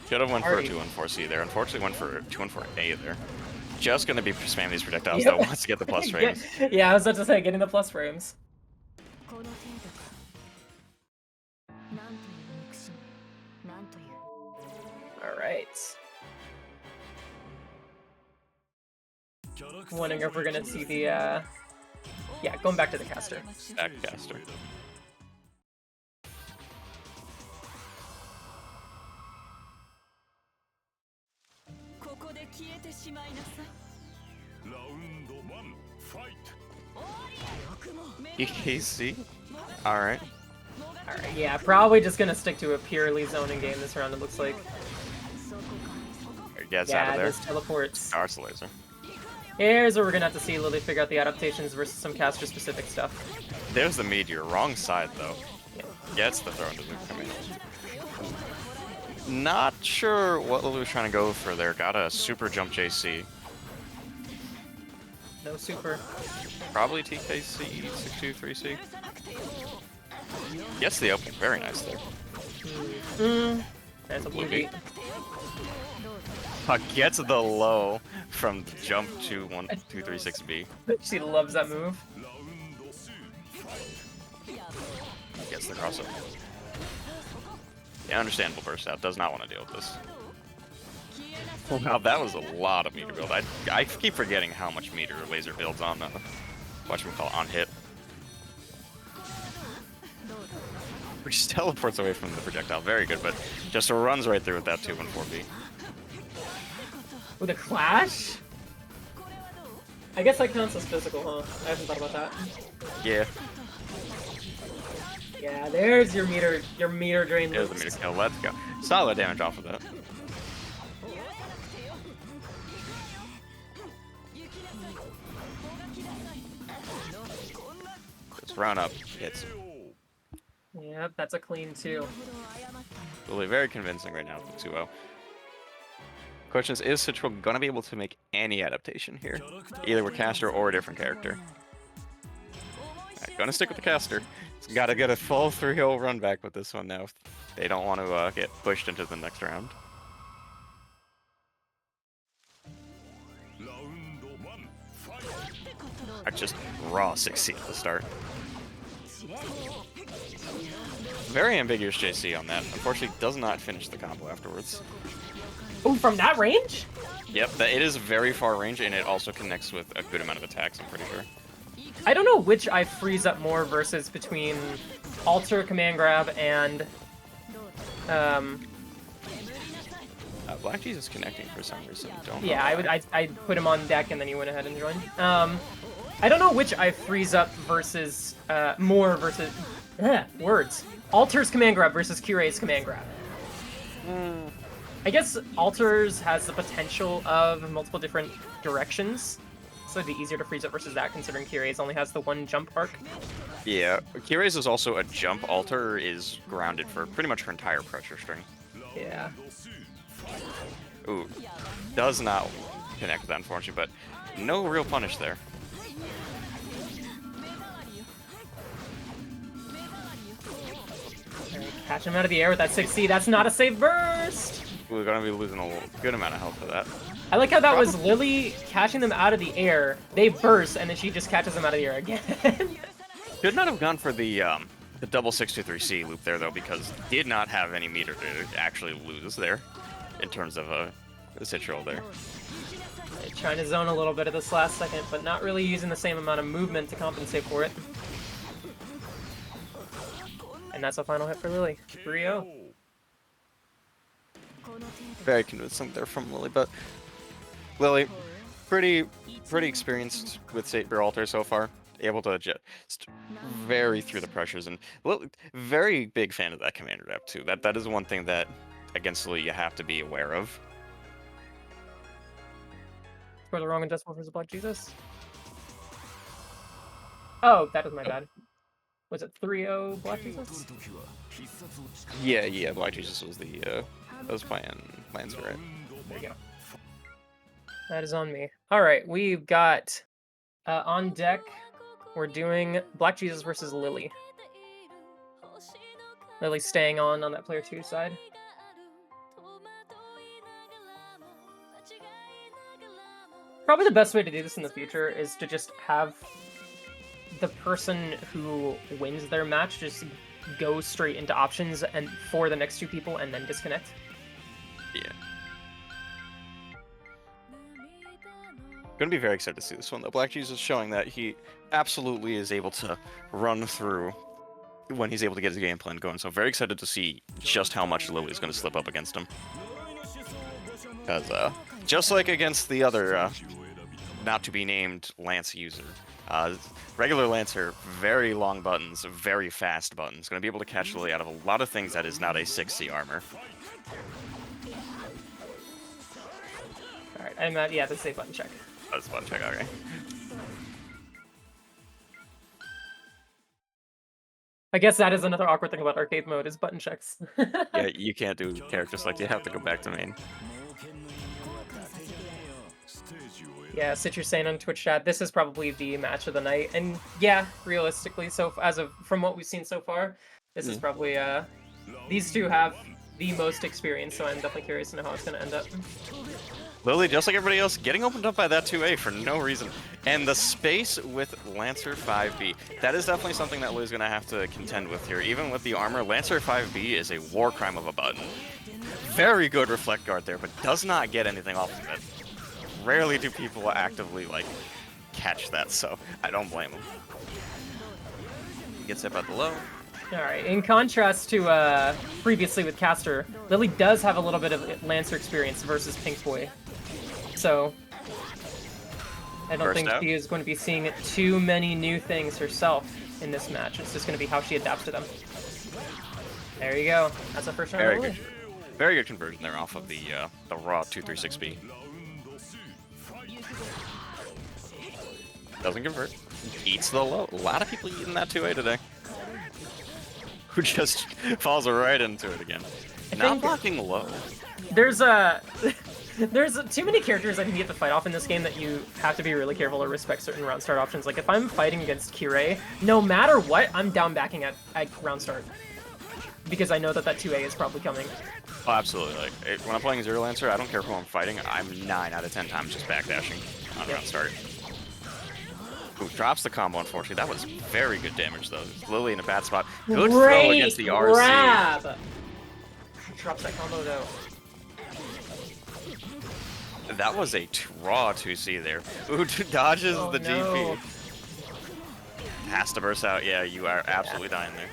Should have went for a 2-1-4C there. Unfortunately, went for a 2-1-4A there. Just gonna be spamming these projectiles though once to get the plus frames. Yeah, I was about to say, getting the plus frames. Alright. Wondering if we're gonna see the, yeah, going back to the caster. Back caster. EKC? Alright. Alright, yeah, probably just gonna stick to a purely zoning game this round, it looks like. Gets out of there. This teleports. Arts laser. Here's where we're gonna have to see Lily figure out the adaptations versus some caster-specific stuff. There's the meteor. Wrong side, though. Yeah. Gets the throw into the command. Not sure what Lily was trying to go for there. Got a super jump JC. No super. Probably TKC, 623C. Gets the open. Very nice there. That's a blue beat. Gets the low from jump to 1236B. She loves that move. Gets the crossover. Yeah, understandable burst out. Does not want to deal with this. Wow, that was a lot of meter build. I keep forgetting how much meter laser builds on whatchamacallit, on hit. Which just teleports away from the projectile. Very good, but just runs right through with that 2 and 4B. With a clash? I guess that counts as physical, huh? I haven't thought about that. Yeah. Yeah, there's your meter drain. There's the meter kill. Let's go. Solid damage off of that. Just run up. Hits. Yep, that's a clean 2. Really very convincing right now for 2-0. Question is Citral gonna be able to make any adaptation here? Either with caster or a different character. Alright, gonna stick with the caster. It's gotta get a full 3-0 run back with this one now. They don't want to get pushed into the next round. Or just raw 6C at the start. Very ambiguous JC on that. Unfortunately, does not finish the combo afterwards. Oh, from that range? Yep, it is very far range, and it also connects with a good amount of attacks, I'm pretty sure. I don't know which I freeze up more versus between Alter, Command Grab, and... Black Jesus connecting for some reason. Don't yeah, I'd put him on deck and then he went ahead and joined. I don't know which I freeze up versus, more versus... words. Alter's Command Grab versus Cure's Command Grab. I guess Alters has the potential of multiple different directions, so it'd be easier to freeze up versus that, considering Cure's only has the one jump arc. Yeah, Cure's is also a jump. Alter is grounded for pretty much her entire pressure string. Yeah. Ooh, does not connect with that, unfortunately, but no real punish there. Catch him out of the air with that 6C. That's not a safe burst! We're gonna be losing a good amount of health for that. I like how that was Lily catching them out of the air. They burst, and then she just catches them out of the air again. Should not have gone for the double 623C loop there, though, because did not have any meter to actually lose there, in terms of a Citral there. Trying to zone a little bit at this last second, but not really using the same amount of movement to compensate for it. And that's a final hit for Lily. 3-0. Very convincing there from Lily, but Lily, pretty experienced with Saber Alter so far. Able to just vary through the pressures, and very big fan of that Commander Depth too. That is one thing that against Lily you have to be aware of. For the wrong and decimal versus Black Jesus. Oh, that was my bad. Was it 3-0 Black Jesus? Yeah, Black Jesus was the that was playing Lancer, right? There you go. That is on me. All right, we've got on deck. We're doing Black Jesus versus Lily. Lily staying on that player 2 side. Probably the best way to do this in the future is to just have the person who wins their match just go straight into options and for the next 2 people and then disconnect. Yeah. Gonna be very excited to see this one though. Black Jesus showing that he absolutely is able to run through when he's able to get his game plan going. So very excited to see just how much Lily's gonna slip up against him. Because just like against the other not to be named Lance user, regular Lancer, very long buttons, very fast buttons. Gonna be able to catch Lily out of a lot of things that is not a 6C armor. Alright, I'm at, yeah, that's a button check. That's a button check, okay. I guess that is another awkward thing about arcade mode, is button checks. Yeah, you can't do characters like you have to go back to main. Yeah, Citrus saying on Twitch chat, this is probably the match of the night. And yeah, realistically, so from what we've seen so far, this is probably, these two have the most experience, so I'm definitely curious to know how it's going to end up. Lily, just like everybody else, getting opened up by that 2A for no reason. And the space with Lancer 5B, that is definitely something that Lily's going to have to contend with here. Even with the armor, Lancer 5B is a war crime of a button. Very good reflect guard there, but does not get anything off of it. Rarely do people actively, like, catch that, so I don't blame him. He gets hit by the low. Alright, in contrast to previously with Caster, Lily does have a little bit of Lancer experience versus Pink Boy. So, I don't think she is going to be seeing too many new things herself in this match. It's just going to be how she adapts to them. There you go. That's the first round. Very good conversion there off of the raw 236B. Doesn't convert. Eats the low. A lot of people eating that 2A today. Who just falls right into it again. Not blocking low. There's too many characters I can get the fight off in this game that you have to be really careful to respect certain round start options. Like if I'm fighting against Kirei, no matter what, I'm down backing at round start. Because I know that 2A is probably coming. Oh, absolutely. Like when I'm playing Zero Lancer, I don't care who I'm fighting. I'm 9 out of 10 times just backdashing on round start. Ooh, drops the combo, unfortunately. That was very good damage, though. Lily in a bad spot. Good throw against the RC. Grab. Drops that combo, though. That was a raw 2C there. Ooh, dodges the DP. Has to burst out. Yeah, you are absolutely dying there.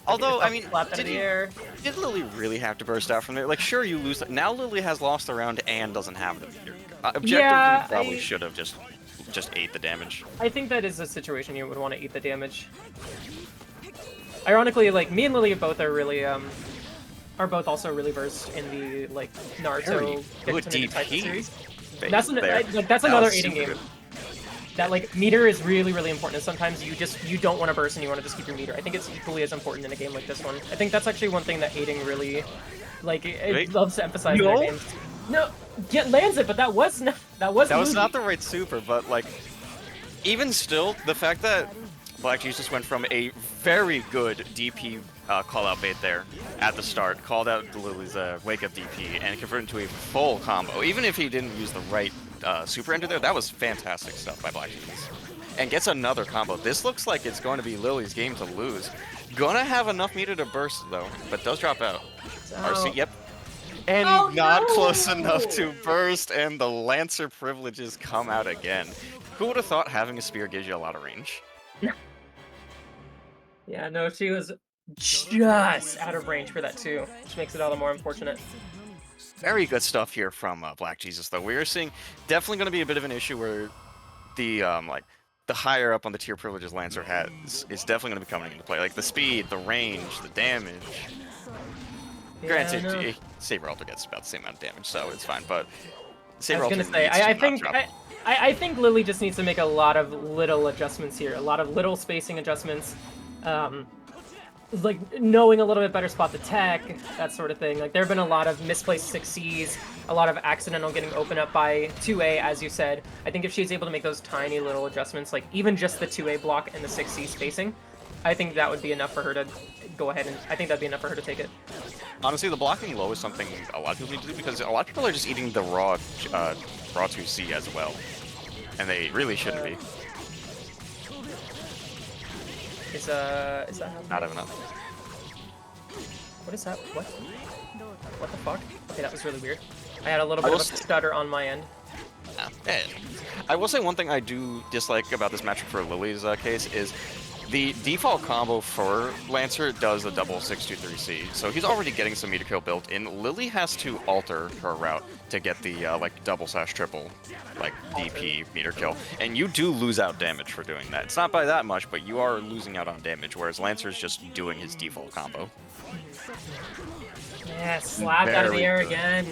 Although, I mean, did Lily really have to burst out from there? Like, sure, you lose. Now Lily has lost the round and doesn't have the meter. Objectively, probably should have just ate the damage. I think that is a situation you would want to eat the damage. Ironically, like, me and Lily both are really, are both also really versed in the, like, Naruto type of series. That's another aiding game. That, like, meter is really, really important, and sometimes you don't want to burst and you want to just keep your meter. I think it's equally as important in a game like this one. I think that's actually one thing that aiding really, like, it loves to emphasize in their games. No, lands it, but that was not the right super, but, like, even still, the fact that Black Jesus went from a very good DP call-out bait there at the start, called out Lily's wake-up DP, and converted into a full combo. Even if he didn't use the right super ender there, that was fantastic stuff by Black Jesus. And gets another combo. This looks like it's going to be Lily's game to lose. Gonna have enough meter to burst, though, but does drop out. RC, yep. And not close enough to burst, and the Lancer privileges come out again. Who would have thought having a spear gives you a lot of range? Yeah, no, she was just out of range for that too, which makes it all the more unfortunate. Very good stuff here from Black Jesus, though. We are seeing definitely going to be a bit of an issue where the like the higher up on the tier privileges Lancer has is definitely going to be coming into play. Like the speed, the range, the damage. Granted, Saber Alter gets about the same amount of damage, so it's fine. But Saber Alter I think Lily just needs to make a lot of little adjustments here, a lot of little spacing adjustments. Like knowing a little bit better spot the tech, that sort of thing. Like there have been a lot of misplaced 6Cs, a lot of accidental getting opened up by 2A, as you said. I think if she's able to make those tiny little adjustments, like even just the 2A block and the 6C spacing, I think that would be enough for her to go ahead and I think that'd be enough for her to take it. Honestly, the blocking low is something a lot of people need to do because a lot of people are just eating the raw 2C as well, and they really shouldn't be. Is that not enough? What is that? What? What the fuck? Okay, that was really weird. I had a little bit of a stutter on my end. I will say one thing I do dislike about this matchup for Lily's case is the default combo for Lancer does the double 623C, so he's already getting some meter kill built in. Lily has to alter her route to get the like double/triple like DP meter kill, and you do lose out damage for doing that. It's not by that much, but you are losing out on damage, whereas Lancer's just doing his default combo. Yeah, slapped out of the air again.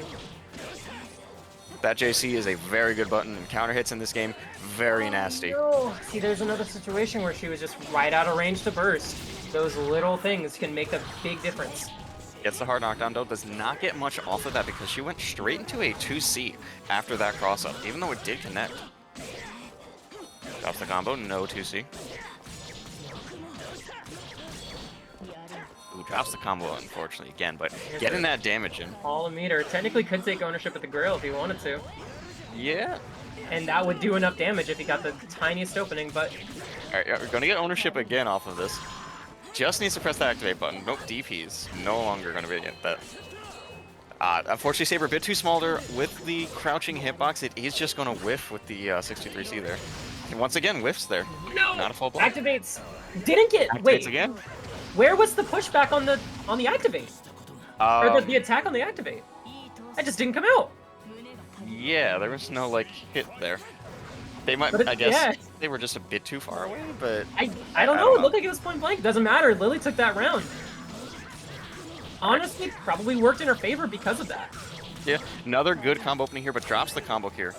That JC is a very good button, and counter hits in this game, very nasty. No. See, there's another situation where she was just right out of range to burst. Those little things can make a big difference. Gets the hard knockdown, though, does not get much off of that because she went straight into a 2C after that cross-up, even though it did connect. Drops the combo, no 2C. Ooh, drops the combo, unfortunately, again, but getting that damage in. All a meter. Technically could take ownership of the Grail if he wanted to. Yeah. And that would do enough damage if he got the tiniest opening, but... Alright, we're gonna get ownership again off of this. Just needs to press the activate button. Nope, DP's no longer gonna be that. Unfortunately, Saber a bit too small there with the crouching hitbox. It is just gonna whiff with the 63C there. And once again, whiffs there. No! Not a full block. Activates! Didn't get... Activates Wait. again? Where was the pushback on the activate? Or the attack on the activate? That just didn't come out. Yeah, there was no, like, hit there. They might, I guess, they were just a bit too far away, but... I don't know, it looked like it was point blank. Doesn't matter, Lily took that round. Honestly, probably worked in her favor because of that. Yeah, another good combo opening here, but drops the combo here.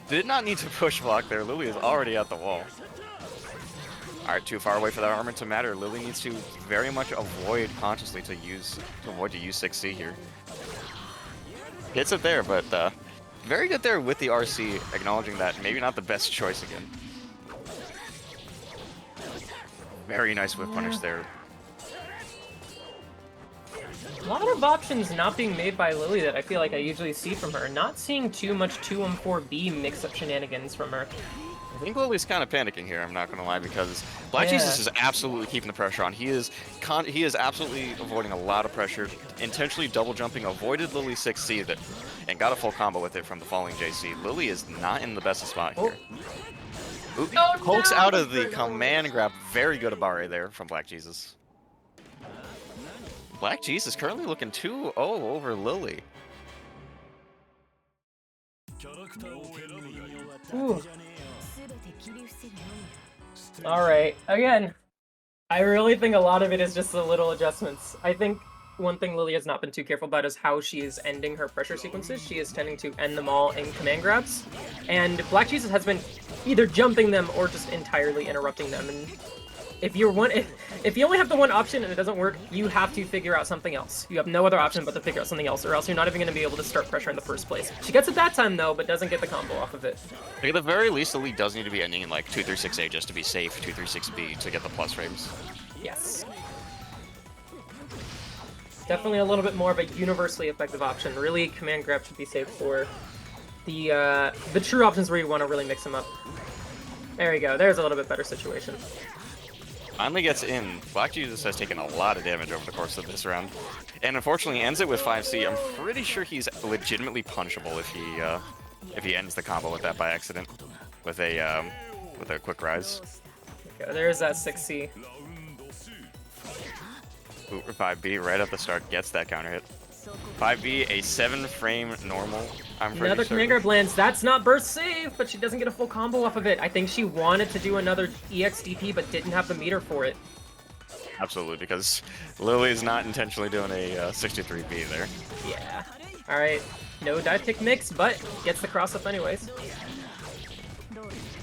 Did not need to push block there. Lily is already at the wall. Alright, too far away for that armor to matter. Lily needs to very much avoid consciously to use 6C here. Hits it there, but very good there with the RC, acknowledging that maybe not the best choice again. Very nice whip punish there. A lot of options not being made by Lily that I feel like I usually see from her. Not seeing too much 2-1-4B mix-up shenanigans from her. I think Lily's kind of panicking here, I'm not going to lie, because Black Jesus is absolutely keeping the pressure on. He is absolutely avoiding a lot of pressure, intentionally double jumping, avoided Lily's 6C that, and got a full combo with it from the falling JC. Lily is not in the best spot here. Oop, pokes out of the command grab. Very good Abare there from Black Jesus. Black Jesus currently looking 2-0 over Lily. Ooh. Alright, again, I really think a lot of it is just the little adjustments. I think one thing Lily has not been too careful about is how she is ending her pressure sequences. She is tending to end them all in command grabs. And Black Jesus has been either jumping them or just entirely interrupting them. And if you only have the one option and it doesn't work, you have to figure out something else. You have no other option but to figure out something else, or else you're not even going to be able to start pressure in the first place. She gets it that time though, but doesn't get the combo off of it. At the very least, the lead does need to be ending in like 236A just to be safe, 236B to get the plus frames. Yes. Definitely a little bit more of a universally effective option. Really, command grab should be safe for the true options where you want to really mix them up. There you go. There's a little bit better situation. Finally gets in. Black Jesus has taken a lot of damage over the course of this round, and unfortunately ends it with 5C. I'm pretty sure he's legitimately punishable if he ends the combo with that by accident, with a quick rise. Okay, there's that 6C. Ooh, 5B right at the start gets that counter hit. 5B, a 7-frame normal. Another command grab lands. That's not burst save, but she doesn't get a full combo off of it. I think she wanted to do another EXDP, but didn't have the meter for it. Absolutely, because Lily is not intentionally doing a 63B there. Yeah. All right. No dive kick mix, but gets the cross up anyways.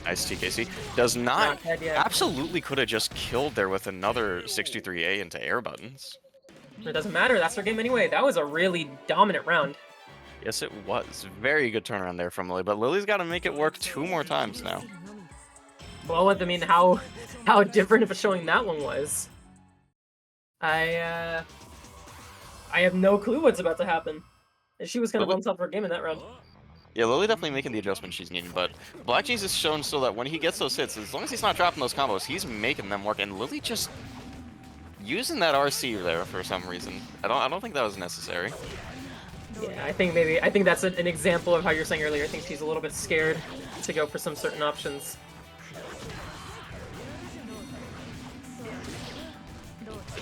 Nice TKC. Does not absolutely could have just killed there with another 63A into air buttons. It doesn't matter. That's her game anyway. That was a really dominant round. Yes, it was. Very good turnaround there from Lily, but Lily's got to make it work 2 more times now. Well, I mean, how different of a showing that one was. I have no clue what's about to happen. She was kind of on top of her game in that round. Yeah, Lily definitely making the adjustment she's needing, but Black Jesus shown still that when he gets those hits, as long as he's not dropping those combos, he's making them work, and Lily just using that RC there for some reason. I don't think that was necessary. Yeah, I think that's an example of how you're saying earlier. I think she's a little bit scared to go for some certain options.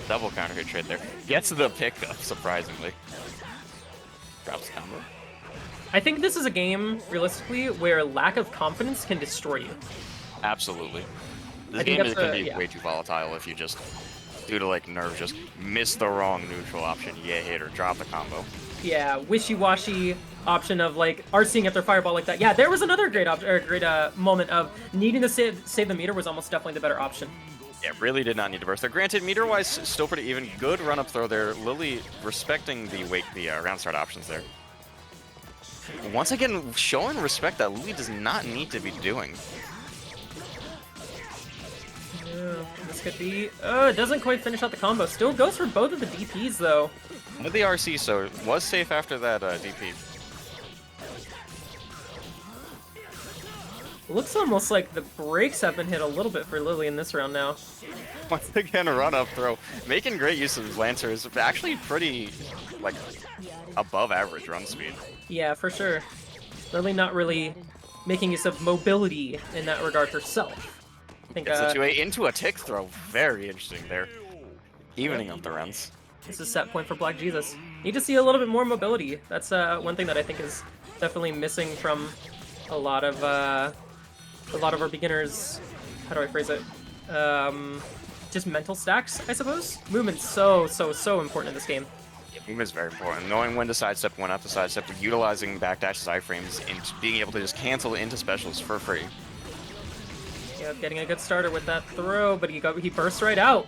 Double counter hit trade there. Gets the pickup, surprisingly. Drops combo. I think this is a game, realistically, where lack of confidence can destroy you. Absolutely. This game can be way too volatile if you just, due to like nerves, just miss the wrong neutral option, hit or drop the combo. Yeah, wishy-washy option of like RCing after fireball like that. Yeah, there was another great moment of needing to save the meter was almost definitely the better option. Yeah, really did not need to burst there. Granted, meter-wise, still pretty even. Good run-up throw there. Lily respecting the round start options there. Once again, showing respect that Lily does not need to be doing. Yeah, this could be... it doesn't quite finish out the combo. Still goes for both of the DPs, though. With the RC, so it was safe after that DP. Looks almost like the brakes have been hit a little bit for Lily in this round now. Once again, a run-up throw. Making great use of Lancer is actually pretty, like, above average run speed. Yeah, for sure. Lily not really making use of mobility in that regard herself. I think, Gets the 2A into a tick throw. Very interesting there. Evening up the runs. This is set point for Black Jesus. Need to see a little bit more mobility. That's one thing that I think is definitely missing from a lot of our beginners. How do I phrase it? Just mental stacks, I suppose. Movement's so important in this game. Movement's very important. Knowing when to sidestep, when not to sidestep, utilizing backdashes, iframes, and being able to just cancel into specials for free. Yeah, getting a good starter with that throw, but he bursts right out.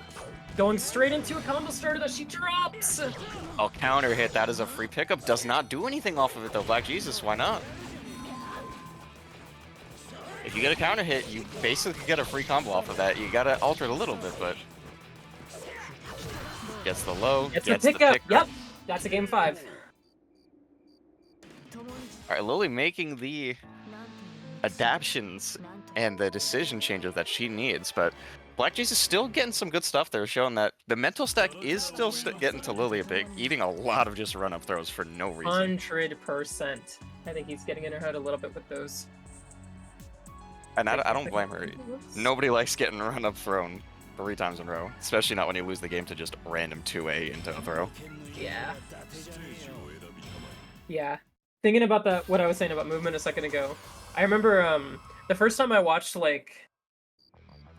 Going straight into a combo starter that she drops! Oh, counter hit. That is a free pickup. Does not do anything off of it, though. Black Jesus, why not? If you get a counter hit, you basically get a free combo off of that. You gotta alter it a little bit, but... Gets the low, gets the pickup. Yep, that's a game 5. Alright, Lily making the adaptions and the decision changes that she needs, but Black Jesus is still getting some good stuff there, showing that the mental stack is still getting to Lily a bit, eating a lot of just run-up throws for no reason. 100%. I think he's getting in her head a little bit with those. And I don't blame her. Nobody likes getting run-up thrown 3 times in a row, especially not when you lose the game to just random 2A into a throw. Yeah. Yeah. Thinking about what I was saying about movement a second ago, I remember the first time I watched, like,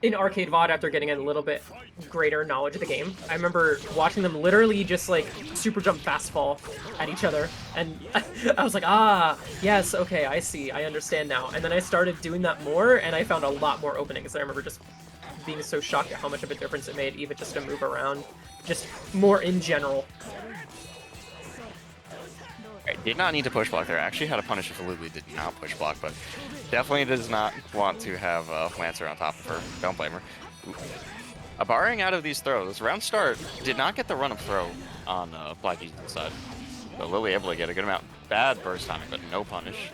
in arcade VOD after getting a little bit greater knowledge of the game, I remember watching them literally just, like, super jump fast fall at each other, and I was like, ah, yes, okay, I see, I understand now. And then I started doing that more, and I found a lot more openings. I remember just being so shocked at how much of a difference it made, even just to move around, just more in general. I did not need to push block there. I actually had a punish if Lily did not push block, but definitely does not want to have Lancer on top of her. Don't blame her. A barring out of these throws, round start did not get the run-up throw on Black Jesus' side. But Lily able to get a good amount. Bad burst timing, but no punish.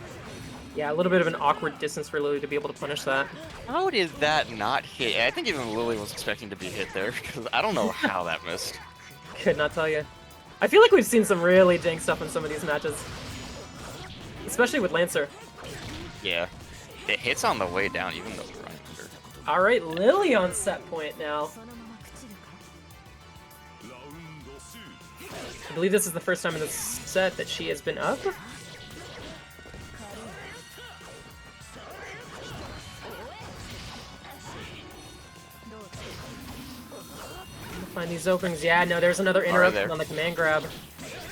Yeah, a little bit of an awkward distance for Lily to be able to punish that. How did that not hit? I think even Lily was expecting to be hit there, because I don't know how that missed. Could not tell you. I feel like we've seen some really dank stuff in some of these matches. Especially with Lancer. Yeah. It hits on the way down, even though we're running under. Alright, Lily on set point now. I believe this is the first time in this set that she has been up. Find these openings. Yeah, no, there's another interruption on the command grab.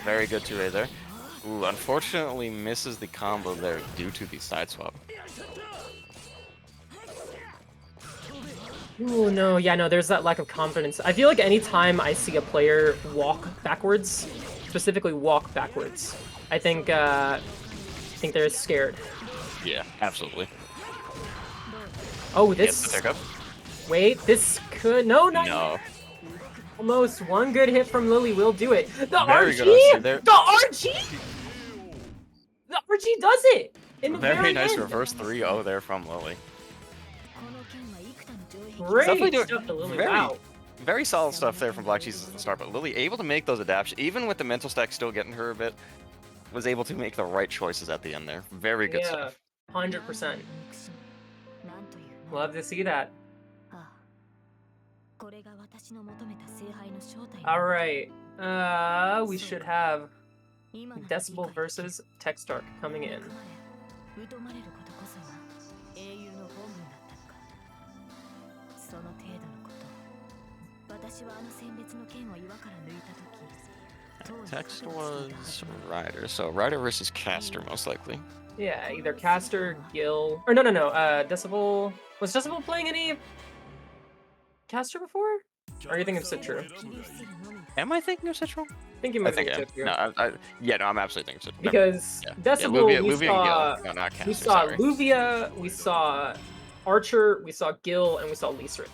Very good 2A there. Ooh, unfortunately misses the combo there due to the side swap. Ooh, no, yeah, no, there's that lack of confidence. I feel like anytime I see a player walk backwards, specifically walk backwards, I think they're scared. Yeah, absolutely. Oh, this... Wait, this could... No, not... No. Almost one good hit from Lily will do it. The Very RG! The RG! The RG does it! In the very nice end. reverse 3-0 there from Lily. Great stuff to Lily, wow. Very solid stuff there from Black Jesus at the start, but Lily able to make those adaptations, even with the mental stack still getting her a bit, was able to make the right choices at the end there. Very good stuff. 100%. Love to see that. Alright, we should have Decibel versus Techstark coming in. Text was Ryder, so Ryder versus Caster most likely. Yeah, either Caster, Gil, or no, Decibel. Was Decibel playing any Caster before? Or are you thinking of Citru? Am I thinking of Citru? I think you might think of Citru. No, yeah, no, I'm absolutely thinking of Citru. Because Decibel, we saw Luvia, we saw Archer, we saw Gil, and we saw Leesrit.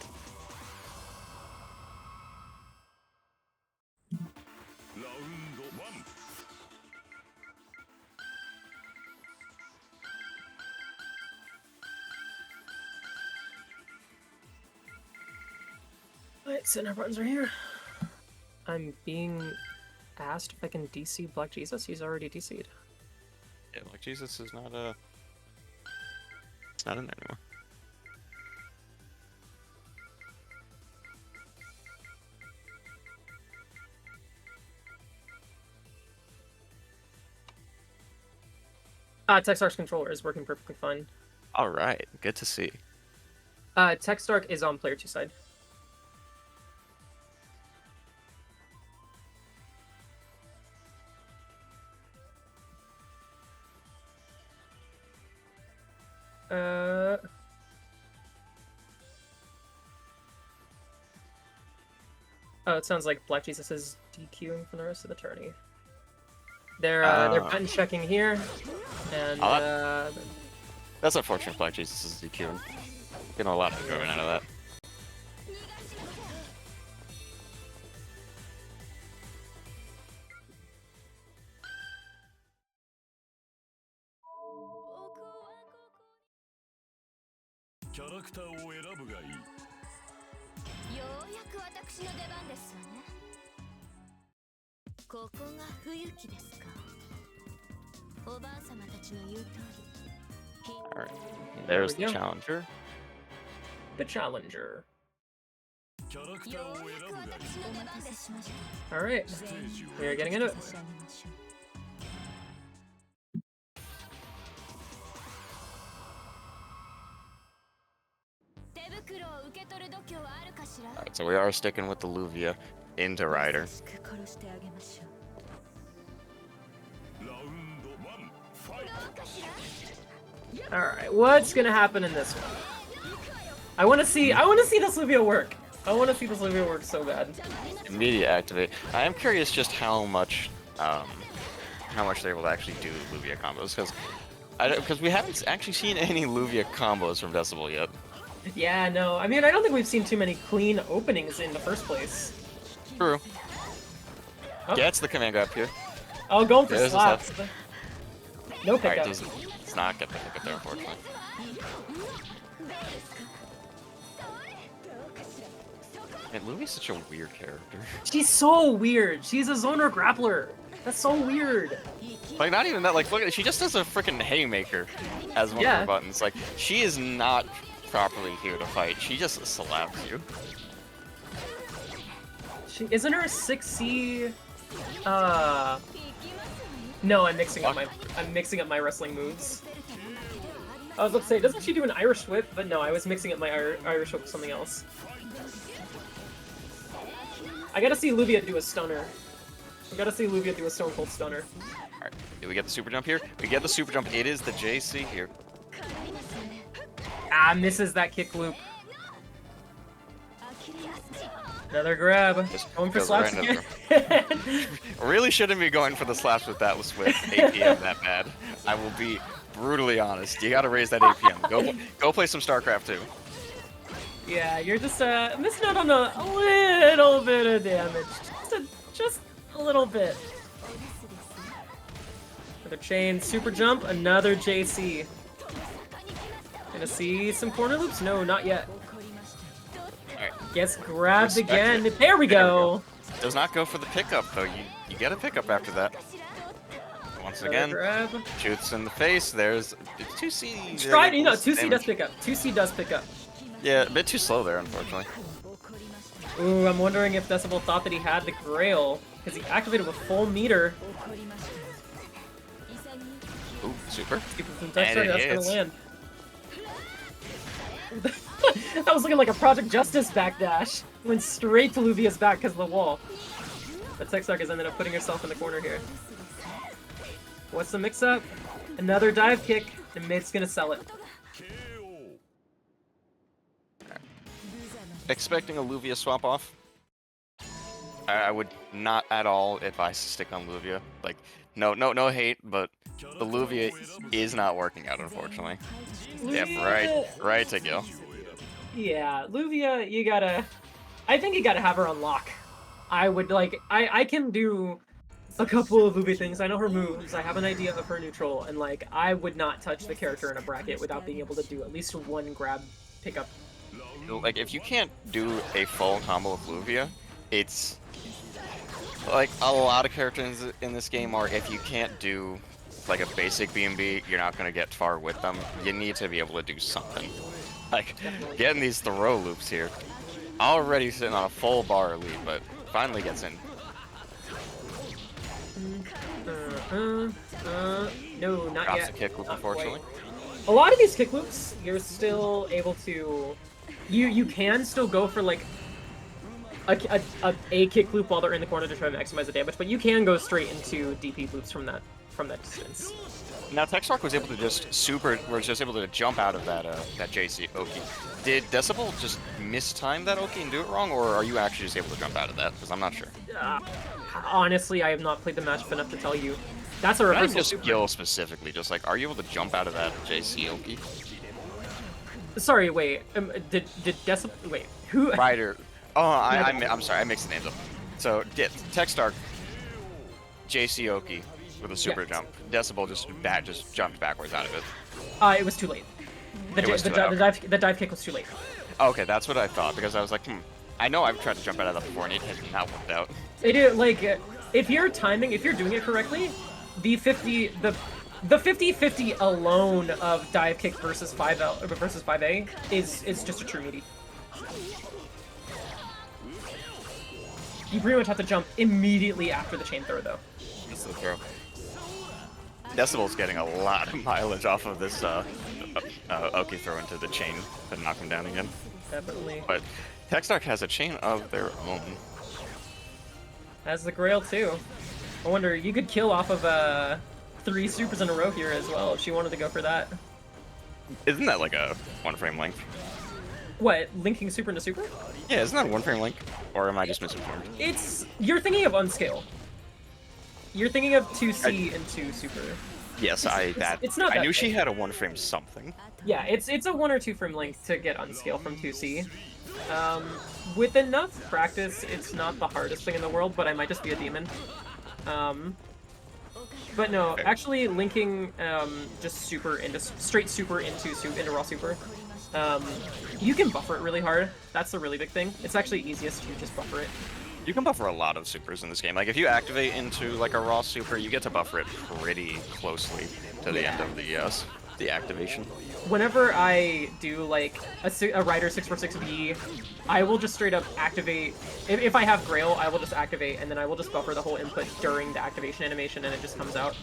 Alright, center buttons are here. I'm being asked if I can DC Black Jesus. He's already DC'd. Yeah, Black Jesus is not it's not in there anymore. Techstark's controller is working perfectly fine. Alright, good to see. Techstark is on player 2 side. Oh, it sounds like Black Jesus is DQing for the rest of the tourney. They're button checking here, and that's unfortunate. Black Jesus is DQing. Getting a lot of enjoyment out of that. Alright, there's the challenger. The challenger. Alright, we're getting into it. Alright, so we are sticking with the Luvia into Ryder. Alright, what's gonna happen in this one? I wanna see this Luvia work. I wanna see this Luvia work so bad. Immediate activate. I am curious just how much they're able to actually do Luvia combos, because we haven't actually seen any Luvia combos from Decibel yet. Yeah, no. I mean, I don't think we've seen too many clean openings in the first place. True. Oh. Gets the command grab here. Oh, going for slaps. No pickup. Alright, does not get the pickup there, unfortunately. Man, Luvia's such a weird character. She's so weird. She's a zoner grappler. That's so weird. Like, not even that. Like, look at it. She just does a freaking haymaker as one of her buttons. Like, she is not properly here to fight. She just slaps you. Isn't her 6C? No, I'm mixing up my wrestling moves. I was about to say, doesn't she do an Irish whip? But no, I was mixing up my Irish whip with something else. I gotta see Luvia do a stunner. I gotta see Luvia do a Stone Cold Stunner. Alright, do we get the super jump here? We get the super jump. It is the JC here. Ah, misses that kick loop. Another grab. Going for slaps again. Really shouldn't be going for the slaps with that with APM that bad. I will be brutally honest. You gotta raise that APM. Go play some StarCraft 2. Yeah, you're just missing out on a little bit of damage. Just a little bit. Another chain, super jump, another JC. Gonna see some corner loops? No, not yet. Alright. Gets grabbed again. There we go. Does not go for the pickup though. You get a pickup after that. Once again, shoots in the face. There's 2C. Try, 2C does pick up. 2C does pick up. Yeah, a bit too slow there, unfortunately. Ooh, I'm wondering if Decibel thought that he had the Grail, because he activated with full meter. Ooh, super. That's gonna land. That was looking like a Project Justice backdash. Went straight to Luvia's back because of the wall. But Techstark has ended up putting herself in the corner here. What's the mix-up? Another dive kick. The mid's gonna sell it. Expecting a Luvia swap off. I would not at all advise to stick on Luvia. Like, no hate, but the Luvia is not working out, unfortunately. Yeah, right to go. Yeah, Luvia, you gotta... I think you gotta have her on lock. I would, like... I can do a couple of Luvia things. I know her moves. I have an idea of her neutral, and, like, I would not touch the character in a bracket without being able to do at least one grab pickup like, if you can't do a full combo with Luvia, it's like a lot of characters in this game are, if you can't do like a basic B&B, you're not gonna get far with them. You need to be able to do something. Like, getting these throw loops here. Already sitting on a full bar lead, but finally gets in. No, not Drops yet. a kick loop, Not unfortunately. quite. A lot of these kick loops, you're still able to... You can still go for, like, a kick loop while they're in the corner to try to maximize the damage, but you can go straight into DP loops from that distance. Now Techstark was able to just able to jump out of that JC Oki. Did Decibel just mistime that Oki and do it wrong, or are you actually just able to jump out of that? Because I'm not sure. Honestly, I have not played the match enough to tell you. That's a reversal just super. skill specifically, just like, are you able to jump out of that JC Oki? Sorry, wait. Did Decibel? Wait, who? Ryder. Oh, I'm sorry, I mixed the names up. So, Techstark, JC Oki with a super jump. Decibel just jumped backwards out of it. It was too late. The dive kick was too late. Okay, that's what I thought, because I was like, I know I've tried to jump out of that before and it has not worked out. It is, like, if you're doing it correctly, the 50-50 alone of dive kick versus 5A is just a true meaty. You pretty much have to jump immediately after the chain throw, though. That's the throw. Decibel's getting a lot of mileage off of this Oki throw into the chain to knock him down again. Definitely. But Techstark has a chain of their own. Has the Grail, too. I wonder, you could kill off of 3 supers in a row here as well if she wanted to go for that. Isn't that like a 1-frame link? What, linking super into super? Yeah, isn't that a 1-frame link? Or am I just misinformed? You're thinking of unscale. You're thinking of 2C into super. Yes, it's not I that knew big. she had a 1-frame something. Yeah, it's a 1 or 2 frame link to get unscale from 2C. With enough practice, it's not the hardest thing in the world, but I might just be a demon. But no, actually linking just super into straight super into raw super. You can buffer it really hard. That's the really big thing. It's actually easiest to just buffer it. You can buffer a lot of supers in this game. Like, if you activate into like a raw super, you get to buffer it pretty closely to the end of the activation. Whenever I do like a Rider 646B, I will just straight up activate. If I have Grail, I will just activate, and then I will just buffer the whole input during the activation animation, and it just comes out.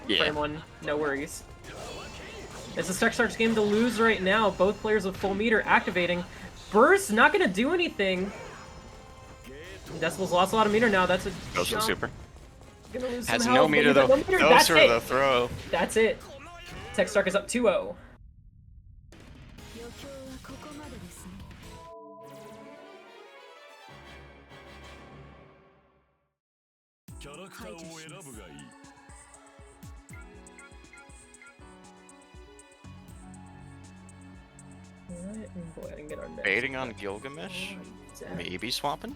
Yeah. Frame 1, no worries. It's a Techstark's game to lose right now. Both players with full meter activating. Burst not gonna do anything. Decibel's lost a lot of meter now. That's a Goes for the super. Gonna lose Has some no health, meter but though. no meter. Goes That's for it. the throw. That's it. Techstark is up 2-0. Go ahead and get our next. Baiting on Gilgamesh? Maybe swapping?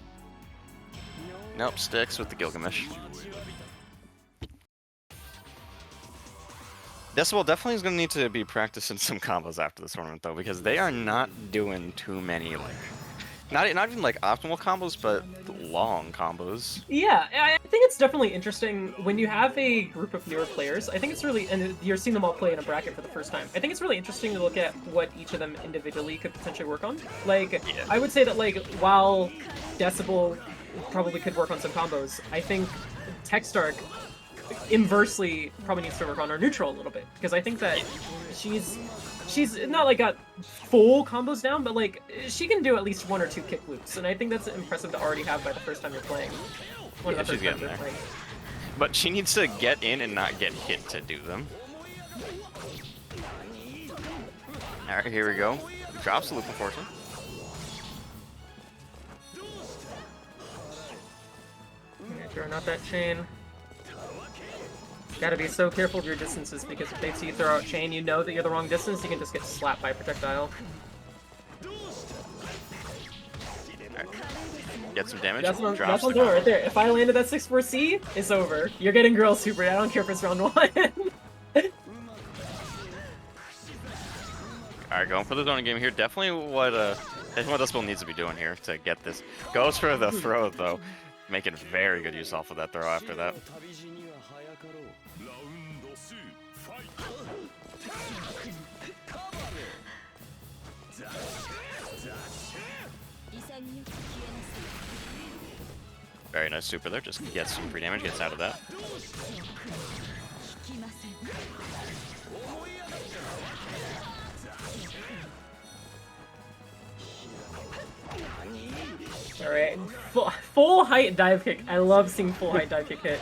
Nope, sticks with the Gilgamesh. Decibel definitely is going to need to be practicing some combos after this tournament, though, because they are not doing too many, like, not even like optimal combos, but long combos. Yeah, I think it's definitely interesting when you have a group of newer players. I think it's really, and you're seeing them all play in a bracket for the first time. I think it's really interesting to look at what each of them individually could potentially work on. Like, I would say that, like, while Decibel probably could work on some combos, I think Techstark inversely probably needs to work on her neutral a little bit, because I think that she's not like got full combos down, but like she can do at least 1 or 2 kick loops, and I think that's impressive to already have by the first time you're playing. One of the first times you're playing. But she needs to get in and not get hit to do them. Alright, here we go. Drops the loop, unfortunately. Throwing out that chain. Gotta be so careful of your distances, because if they see you throw out chain, you know that you're the wrong distance, you can just get slapped by a projectile. Right. Get some damage. That's one right there. If I landed that 6-4C, it's over. You're getting Girl Super. I don't care if it's round 1. Alright, going for the zoning game here. Definitely what Decibel needs to be doing here to get this. Goes for the throw, though. Making very good use off of that throw after that. Very nice super there. Just gets some free damage, gets out of that. Alright, full height dive kick. I love seeing full height dive kick hit.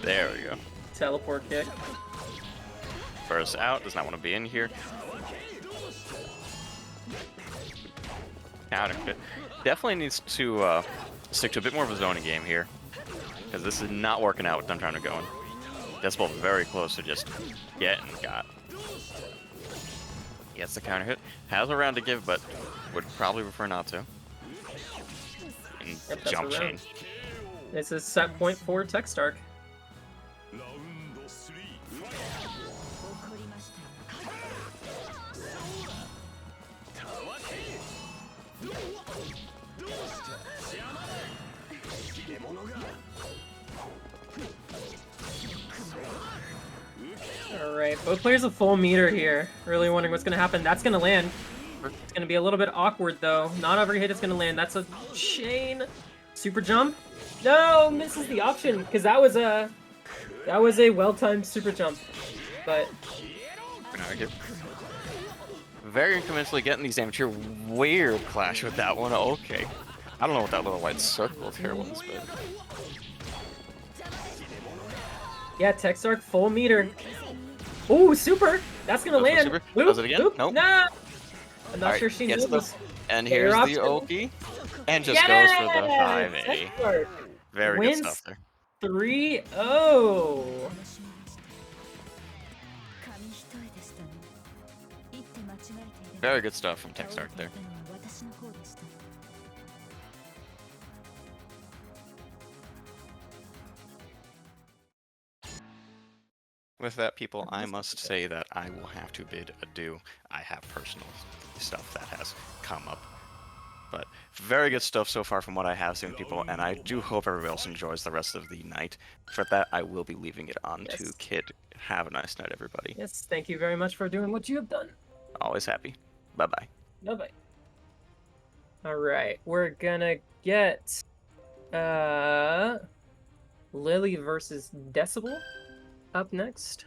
There we go. Teleport kick. Burst out, does not want to be in here. Counter hit. Definitely needs to stick to a bit more of a zoning game here. Because this is not working out with I'm trying to go in. Decibel very close to just getting got. Gets the counter hit. Has a round to give, but would probably prefer not to. And Yep, jump chain. This is set point for Text Arc. Alright, both players a full meter here. Really wondering what's gonna happen. That's gonna land. It's gonna be a little bit awkward though. Not every hit is gonna land. That's a chain. Super jump. No, misses the option because that was a well-timed super jump. But very unconventionally getting these damage here. Weird clash with that one. Okay. I don't know what that little white circle here was, but yeah, Text Arc full meter. Ooh, super! That's gonna land. Super. Does it again? Nope. Nah. I'm not sure she knows. And here's the Oki. And just goes for the 5A. Very good stuff there. 3-0. Very good stuff from Text Arc there. With that, people, I must say that I will have to bid adieu. I have personal stuff that has come up. But very good stuff so far from what I have seen, people, and I do hope everybody else enjoys the rest of the night. For that, I will be leaving it on to Kid. Have a nice night, everybody. Yes, thank you very much for doing what you have done. Always happy. Bye-bye. Bye-bye. Alright, we're gonna get Lily versus Decibel up next.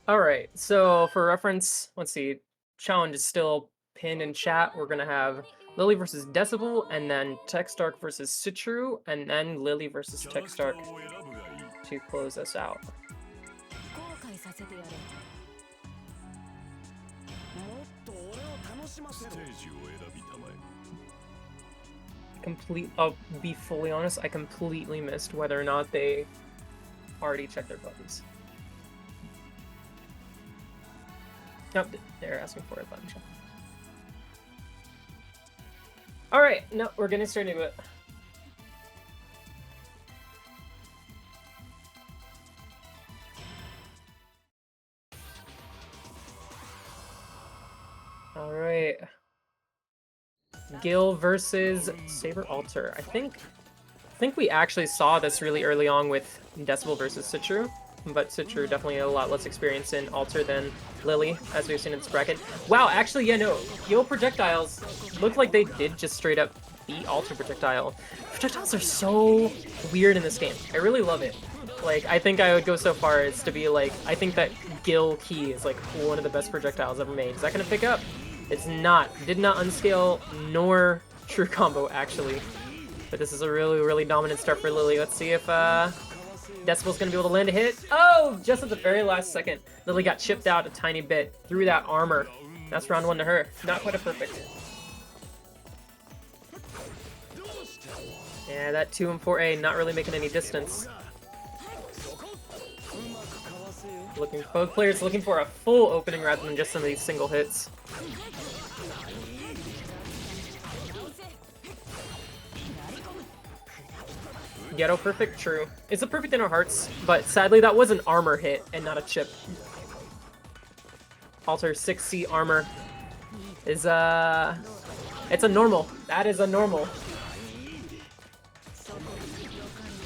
Alright, so for reference, let's see, challenge is still pinned in chat. We're gonna have Lily versus Decibel, and then Text Arc versus Citru, and then Lily versus Text Arc to close us out. I'll be fully honest, I completely missed whether or not they already checked their buttons. Nope, they're asking for a button check. Alright, no, we're getting straight into it. Alright. Gil versus Saber Alter. I think we actually saw this really early on with Decibel versus Citru, but Citru definitely a lot less experience in Alter than Lily, as we've seen in this bracket. Wow, actually, yeah, no, Gil projectiles look like they did just straight up beat Alter projectile. Projectiles are so weird in this game. I really love it. Like, I think I would go so far as to be like, I think that Gil key is like one of the best projectiles ever made. Is that gonna pick up? It's not. Did not unscale nor true combo, actually. But this is a really, really dominant start for Lily. Let's see if Decibel's gonna be able to land a hit. Oh, just at the very last second. Lily got chipped out a tiny bit through that armor. That's round one to her. Not quite a perfect. Yeah, that 2 and 4A not really making any distance. Both players looking for a full opening rather than just some of these single hits. Ghetto perfect, true. It's a perfect in our hearts, but sadly that was an armor hit and not a chip. Alter 6C armor is it's a normal. That is a normal.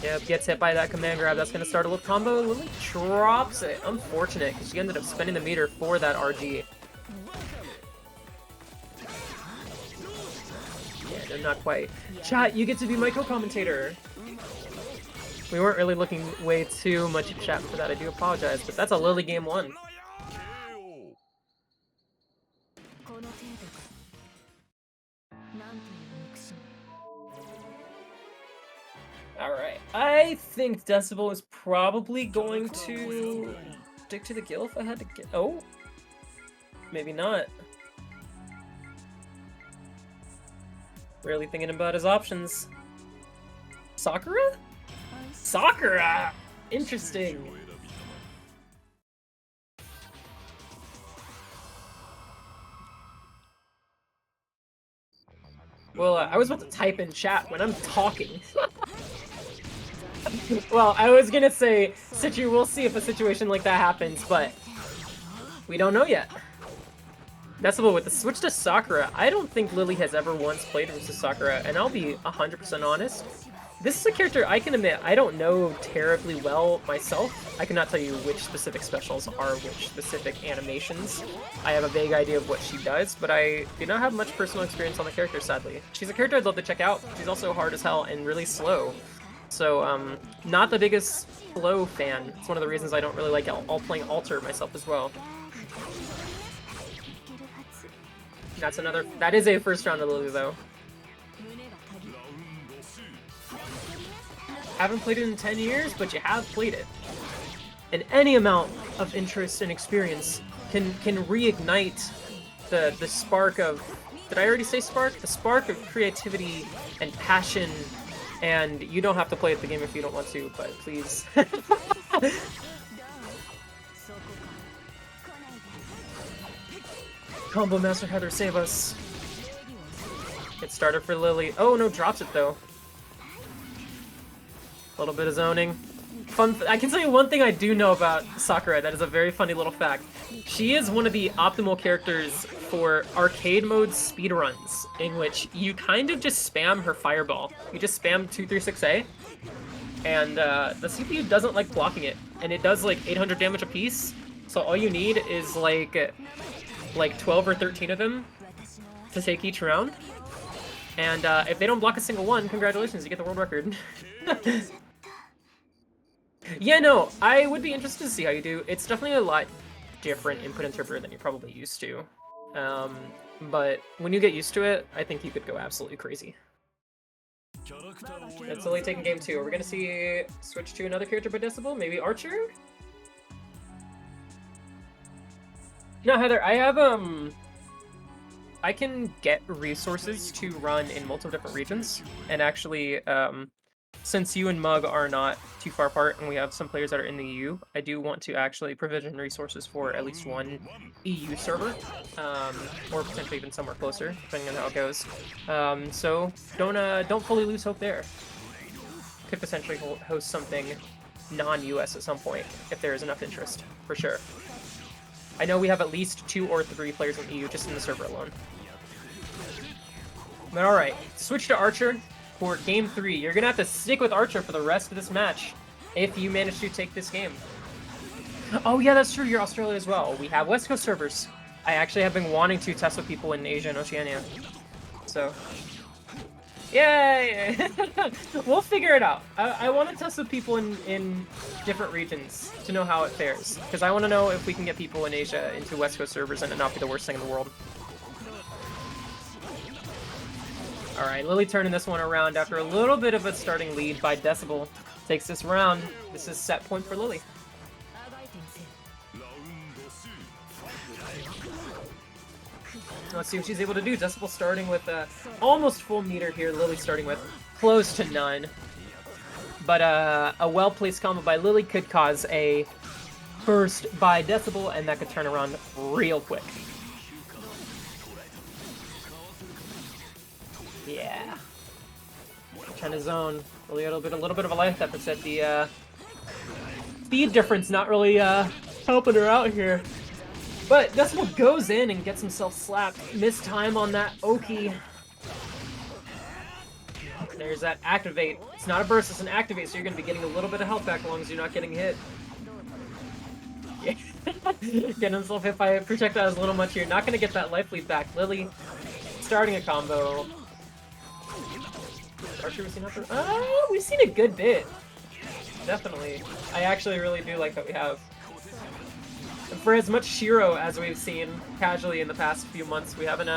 Yep, gets hit by that command grab. That's gonna start a little combo. Lily drops it. Unfortunate, because she ended up spending the meter for that RG. Yeah, they're not quite. Chat, you get to be my co-commentator. We weren't really looking way too much at chat for that. I do apologize, but that's a Lily game 1. Alright, I think Decibel is probably going to stick to the Gil if I had to get... Oh? Maybe not. Really thinking about his options. Sakura? Sakura! Interesting. Well, I was about to type in chat when I'm talking. Well, I was gonna say, Situ, we'll see if a situation like that happens, but we don't know yet. Decibel, with the switch to Sakura, I don't think Lily has ever once played versus Sakura, and I'll be 100% honest. This is a character I can admit I don't know terribly well myself. I cannot tell you which specific specials are which specific animations. I have a vague idea of what she does, but I do not have much personal experience on the character, sadly. She's a character I'd love to check out. She's also hard as hell and really slow. So, not the biggest slow fan. It's one of the reasons I don't really like playing Alter myself as well. That is a first round of Lily, though. Haven't played it in 10 years, but you have played it. And any amount of interest and experience can reignite the spark of... Did I already say spark? The spark of creativity and passion. And you don't have to play the game if you don't want to, but please. Combo Master Heather, save us. It started for Lily. Oh no, drops it though. A little bit of zoning. I can tell you one thing I do know about Sakura that is a very funny little fact. She is one of the optimal characters for arcade mode speedruns, in which you kind of just spam her fireball. You just spam 236A, and the CPU doesn't like blocking it, and it does like 800 damage a piece, so all you need is like 12 or 13 of them to take each round. And if they don't block a single one, congratulations, you get the world record. Yeah, no, I would be interested to see how you do. It's definitely a lot different input interpreter than you're probably used to. But when you get used to it, I think you could go absolutely crazy. It's only taking game 2. Are we gonna see switch to another character by Decibel? Maybe Archer? No, Heather, I have, I can get resources to run in multiple different regions, and actually, since you and Mug are not too far apart and we have some players that are in the EU, I do want to actually provision resources for at least one EU server, or potentially even somewhere closer, depending on how it goes. So don't fully lose hope there. Could potentially host something non-US at some point if there is enough interest, for sure. I know we have at least 2 or 3 players in the EU just in the server alone. But alright, switch to Archer for game 3. You're gonna have to stick with Archer for the rest of this match if you manage to take this game. Oh yeah, that's true, you're Australia as well. We have West Coast servers. I actually have been wanting to test with people in Asia and Oceania. So, yay! We'll figure it out. I want to test with people in different regions to know how it fares. Because I want to know if we can get people in Asia into West Coast servers and it not be the worst thing in the world. Alright, Lily turning this one around after a little bit of a starting lead by Decibel. Takes this round. This is set point for Lily. Let's see what she's able to do. Decibel starting with almost full meter here. Lily starting with close to none. But a well-placed combo by Lily could cause a burst by Decibel, and that could turn around real quick. Yeah. Trying to zone. A little bit of a life deficit. The speed difference not really helping her out here. But Decibel goes in and gets himself slapped. Missed time on that Oki. There's that activate. It's not a burst, it's an activate, so you're going to be getting a little bit of health back as long as you're not getting hit. Yeah. Getting himself hit by projectiles a little much here. Not going to get that life lead back. Lily starting a combo. Archer, we've seen after. We've seen a good bit. Definitely. I actually really do like that we have. And for as much Shiro as we've seen casually in the past few months, we haven't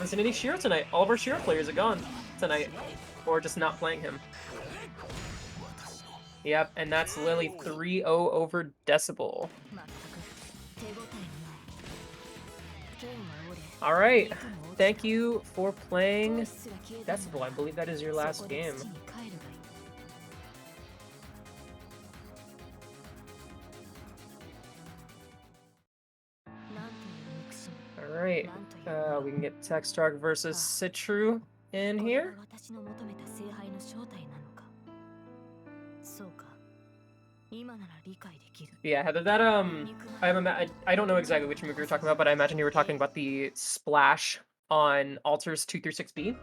seen any Shiro tonight. All of our Shiro players are gone tonight, or just not playing him. Yep, and that's Lily 3-0 over Decibel. All right, thank you for playing Decibel. I believe that is your last game. All right, we can get Textark versus Citru in here. Yeah, Heather, that I don't know exactly which move you were talking about, but I imagine you were talking about the splash on alters 2 through 6B.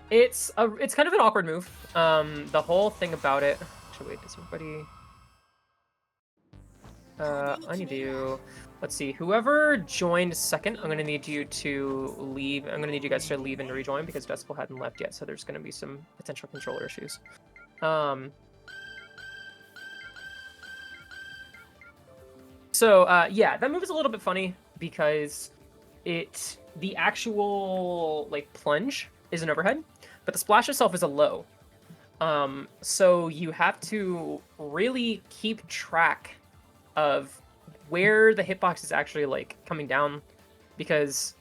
It's kind of an awkward move. The whole thing about it. Actually, wait, does everybody? I need to. Let's see. Whoever joined second, I'm gonna need you to leave. I'm gonna need you guys to leave and rejoin because Decibel hadn't left yet, so there's gonna be some potential controller issues. Yeah, that move is a little bit funny because the actual like plunge is an overhead, but the splash itself is a low. So you have to really keep track of where the hitbox is actually like coming down, because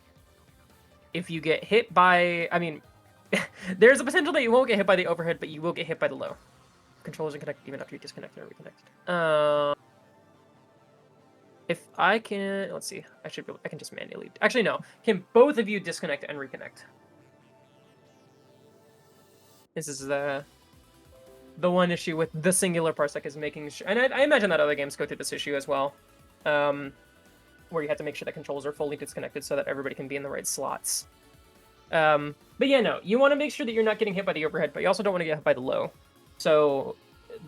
if you get hit by, I mean, there's a potential that you won't get hit by the overhead, but you will get hit by the low. Controllers are connected even after you disconnect or reconnect. If I can, let's see, I can just manually. Actually, no. Can both of you disconnect and reconnect? This is the one issue with the singular parsec is making sure, and I imagine that other games go through this issue as well, where you have to make sure that controls are fully disconnected so that everybody can be in the right slots. But yeah, no, you want to make sure that you're not getting hit by the overhead, but you also don't want to get hit by the low. So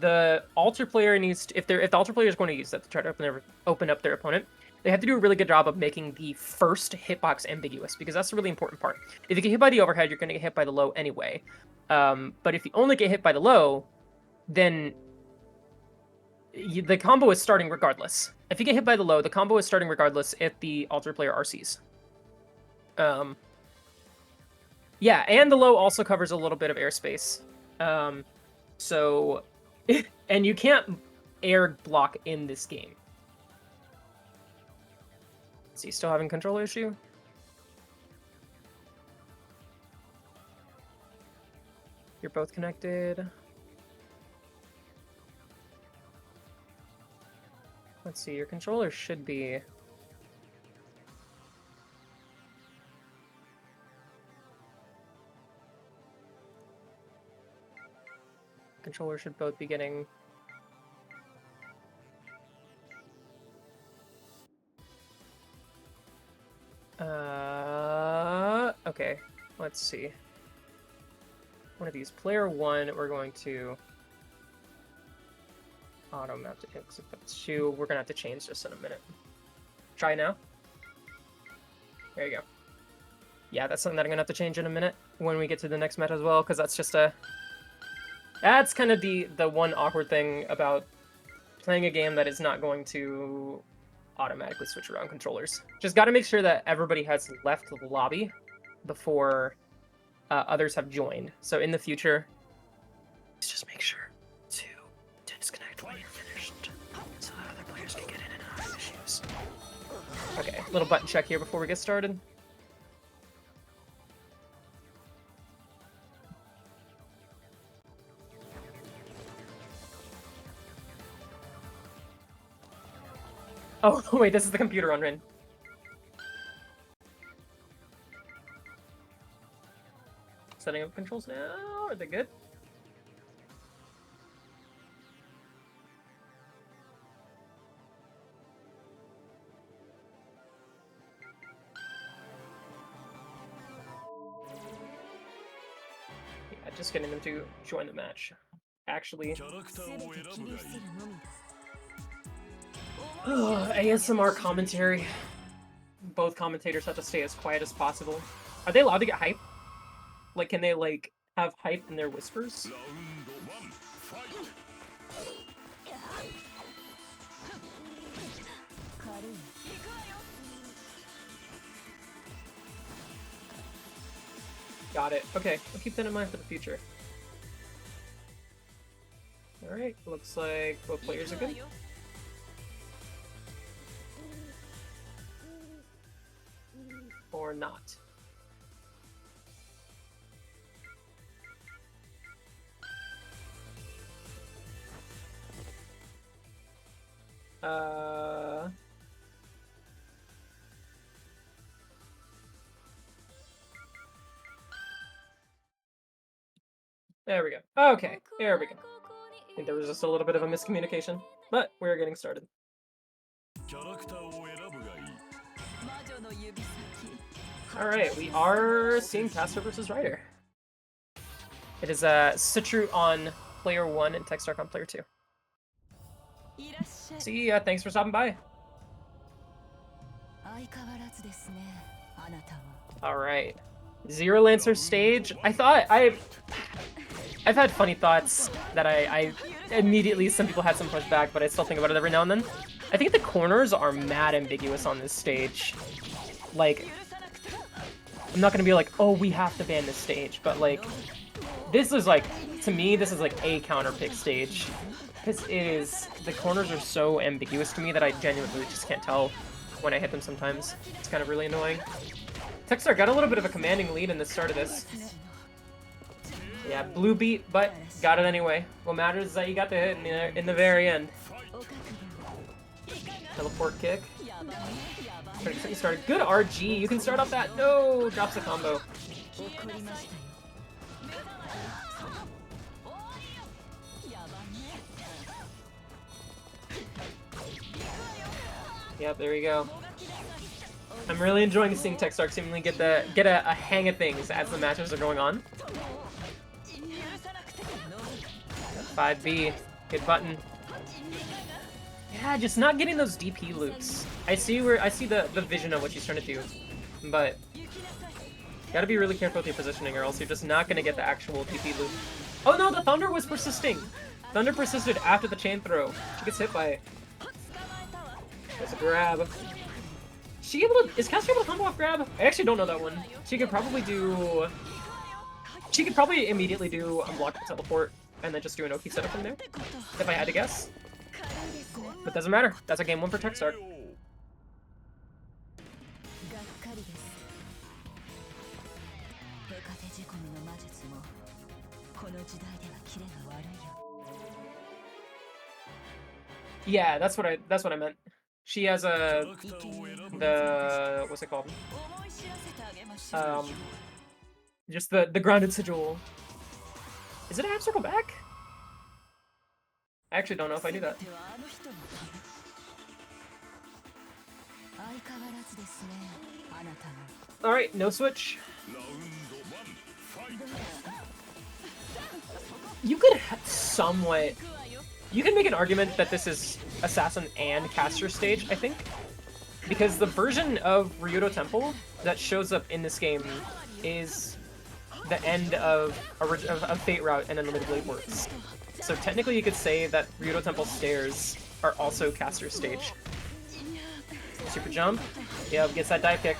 the alter player needs to, if the alter player is going to use that to try to open up their opponent, they have to do a really good job of making the first hitbox ambiguous, because that's the really important part. If you get hit by the overhead, you're going to get hit by the low anyway. But if you only get hit by the low, then the combo is starting regardless. If you get hit by the low, the combo is starting regardless if the alter player RCs. Yeah, and the low also covers a little bit of airspace. So, and you can't air block in this game. Is he still having controller issue? You're both connected. Let's see, your controller should be... Controller should both be getting... Okay, let's see. One of these, player 1, we're going to auto map to X. If that's 2, we're gonna have to change this in a minute. Try now. There you go. Yeah, that's something that I'm gonna have to change in a minute when we get to the next meta as well, because that's just a... That's kind of the one awkward thing about playing a game that is not going to automatically switch around controllers. Just got to make sure that everybody has left the lobby before others have joined. So in the future, just make sure to disconnect when you're finished, so that other players can get in and out of issues. Okay, little button check here before we get started. Oh, wait, this is the computer on Rin. Setting up controls now. Are they good? just getting them to join the match. Actually. ASMR commentary. Both commentators have to stay as quiet as possible. Are they allowed to get hype? Like, can they, like, have hype in their whispers? Got it. Okay, I'll keep that in mind for the future. Alright, looks like both players are good. Or not. There we go. Okay, there we go. I think there was just a little bit of a miscommunication, but we're getting started. Alright, we are seeing Caster versus Ryder. It is Citru on player 1 and Techstark on player 2. See ya, thanks for stopping by. Alright. Zero Lancer stage. I've had funny thoughts that I immediately, some people had some pushback, but I still think about it every now and then. I think the corners are mad ambiguous on this stage. Like, I'm not gonna be like, oh, we have to ban this stage, but like, this is like, to me, this is like a counterpick stage. Because the corners are so ambiguous to me that I genuinely just can't tell when I hit them sometimes. It's kind of really annoying. Techstar got a little bit of a commanding lead in the start of this. Yeah, blue beat, but got it anyway. What matters is that you got the hit in the very end. Teleport kick. Started. Good RG. You can start off that. No, drops the combo. Yep, there you go. I'm really enjoying seeing Techstark seemingly get a hang of things as the matches are going on. 5B, good button. Yeah, just not getting those DP loops. I see the vision of what she's trying to do, but gotta be really careful with your positioning, or else you're just not gonna get the actual DP loop. Oh no, the Thunder was persisting. Thunder persisted after the chain throw. She gets hit by it. There's a grab. Is Caster able to combo off grab? I actually don't know that one. She could probably immediately do unblock the teleport and then just do an Oki setup from there, if I had to guess. But doesn't matter. That's a game 1 for Techstark. Yeah, that's what I meant. She has what's it called? Just the grounded sigil. Is it a half circle back? I actually don't know if I knew that. Alright, no switch. You could somewhat... You can make an argument that this is Assassin and Caster stage, I think. Because the version of Ryudo Temple that shows up in this game is the end of Fate Route and Unlimited Blade Works. So technically you could say that Ryudo Temple stairs are also Caster stage. Super jump. Yep, gets that dive kick.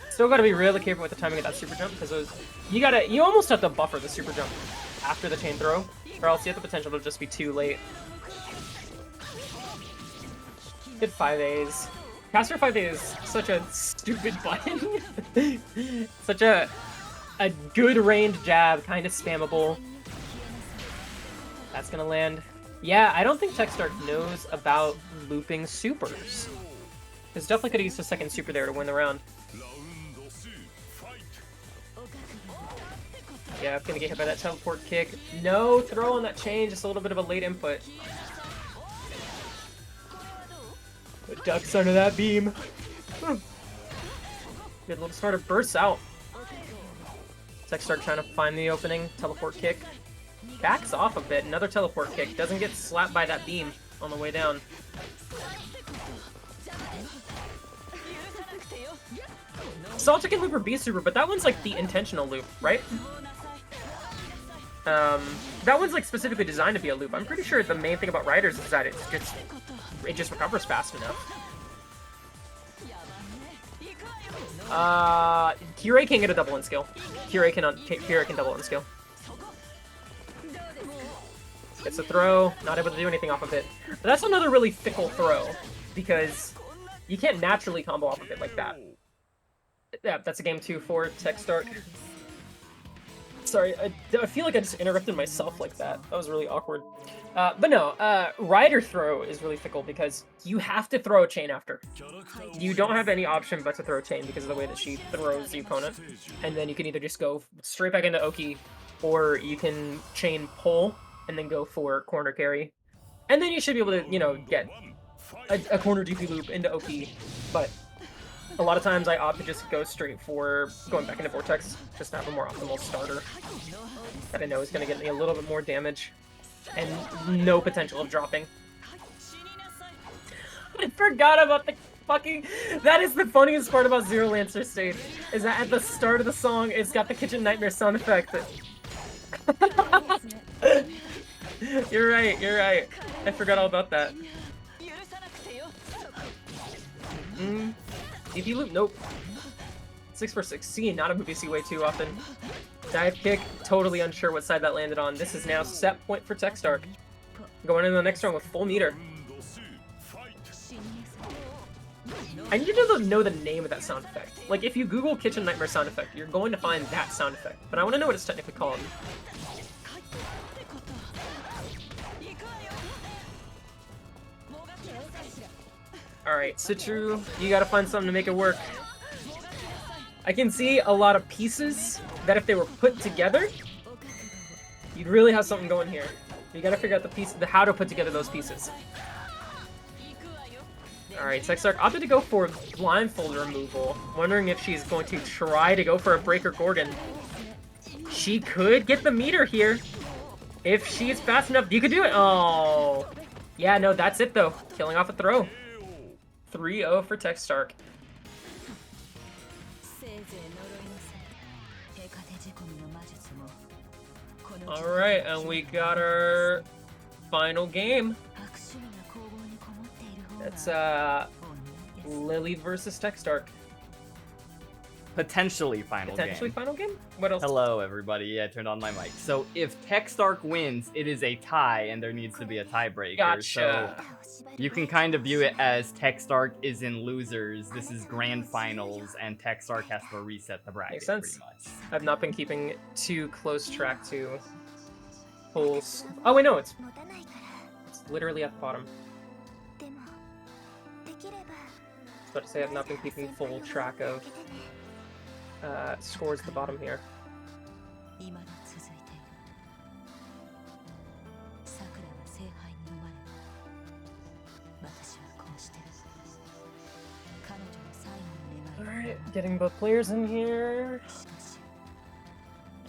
Still gotta be really careful with the timing of that super jump, because you almost have to buffer the super jump after the chain throw, or else you have the potential to just be too late. Hit 5As. Caster 5A is such a stupid button. Such a good range jab, kind of spammable. That's gonna land. Yeah, I don't think Techstark knows about looping supers. Because definitely could have used a second super there to win the round. Yeah, gonna get hit by that teleport kick. No throw on that chain, just a little bit of a late input. But ducks under that beam. Good little starter, bursts out. Techstar trying to find the opening. Teleport kick. Backs off a bit. Another teleport kick. Doesn't get slapped by that beam on the way down. Saltic and loop or B super, but that one's like the intentional loop, right? That one's like specifically designed to be a loop. I'm pretty sure the main thing about Riders is that it just recovers fast enough. Kirei can't get a double in skill. Kirei can double in skill. Gets a throw, not able to do anything off of it. But that's another really fickle throw, because you can't naturally combo off of it like that. Yeah, that's a game 2 for Techstar. Sorry, I feel like I just interrupted myself like that. That was really awkward. But no, Rider throw is really fickle because you have to throw a chain after. You don't have any option but to throw a chain because of the way that she throws the opponent. And then you can either just go straight back into Oki, or you can chain pull and then go for corner carry. And then you should be able to, you know, get a corner DP loop into Oki. But a lot of times I opt to just go straight for going back into Vortex, just to have a more optimal starter that I know is going to get me a little bit more damage and no potential of dropping. I forgot about the fucking... That is the funniest part about Zero Lancer stage, is that at the start of the song, it's got the Kitchen Nightmare sound effect. You're right, you're right. I forgot all about that. DP loop? Nope. 6 for 6. C, not a movie see way too often. Dive kick, totally unsure what side that landed on. This is now set point for Techstar. Going into the next round with full meter. I need to know the name of that sound effect. Like, if you Google Kitchen Nightmare sound effect, you're going to find that sound effect. But I want to know what it's technically called. Alright, Citru, you gotta find something to make it work. I can see a lot of pieces that if they were put together, you'd really have something going here. You gotta figure out how to put together those pieces. Alright, Techstar opted to go for blindfold removal, wondering if she's going to try to go for a Breaker Gorgon. She could get the meter here. If she's fast enough, you could do it. Oh. Yeah, no, that's it though. Killing off a throw. 3-0 for Techstar. Alright, and we got our final game. That's Lily versus Techstar. Potentially final game. Potentially final game? What else? Hello, everybody. Yeah, I turned on my mic. So if Techstar wins, it is a tie, and there needs to be a tiebreaker. Gotcha. So you can kind of view it as Techstar is in losers. This is grand finals, and Techstar has to reset the bracket. Makes sense. Pretty much. I've not been keeping too close track to pulls. Oh wait, no, it's literally at the bottom. I was about to say I've not been keeping full track of scores at the bottom here. Alright, getting both players in here.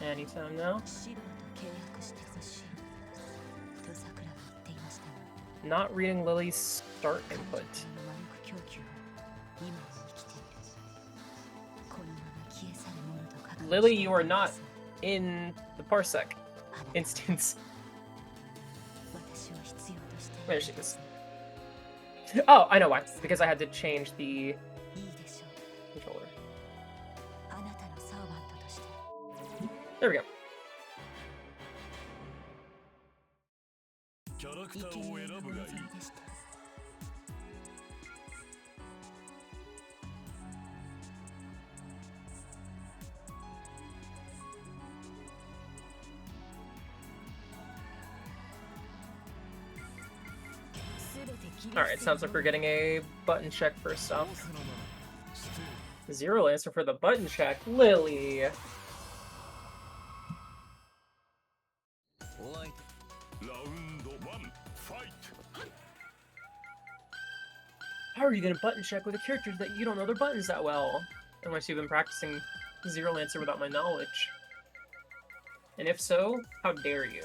Anytime now. Not reading Lily's start input. Lily, you are not in the Parsec instance. There she is. Oh, I know why. Because I had to change the controller. There we go. Alright, sounds like we're getting a button check first off. Zero Lancer for the button check. Lily! How are you gonna button check with a character that you don't know their buttons that well? Unless you've been practicing Zero Lancer without my knowledge. And if so, how dare you?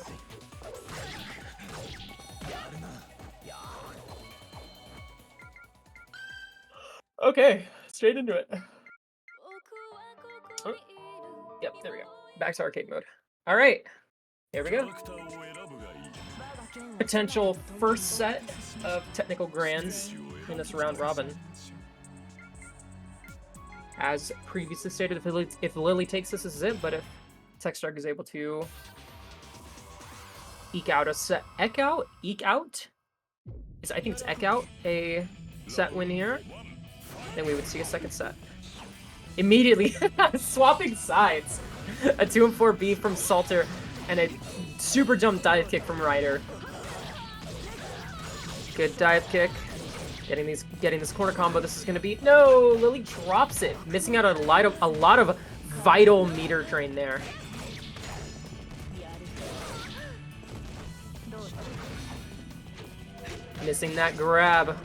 Okay, straight into it. Oh. Yep, there we go. Back to arcade mode. All right, here we go. Potential first set of technical grands in this round robin. As previously stated, if Lily takes this is it, but if Techstark is able to eke out a set, I think it's eke out a set win here, then we would see a second set. Immediately, swapping sides. A 2-4B from Salter and a super jump dive kick from Ryder. Good dive kick. Getting this corner combo. This is gonna be no. Lily drops it, missing out on a lot of vital meter drain there. Missing that grab.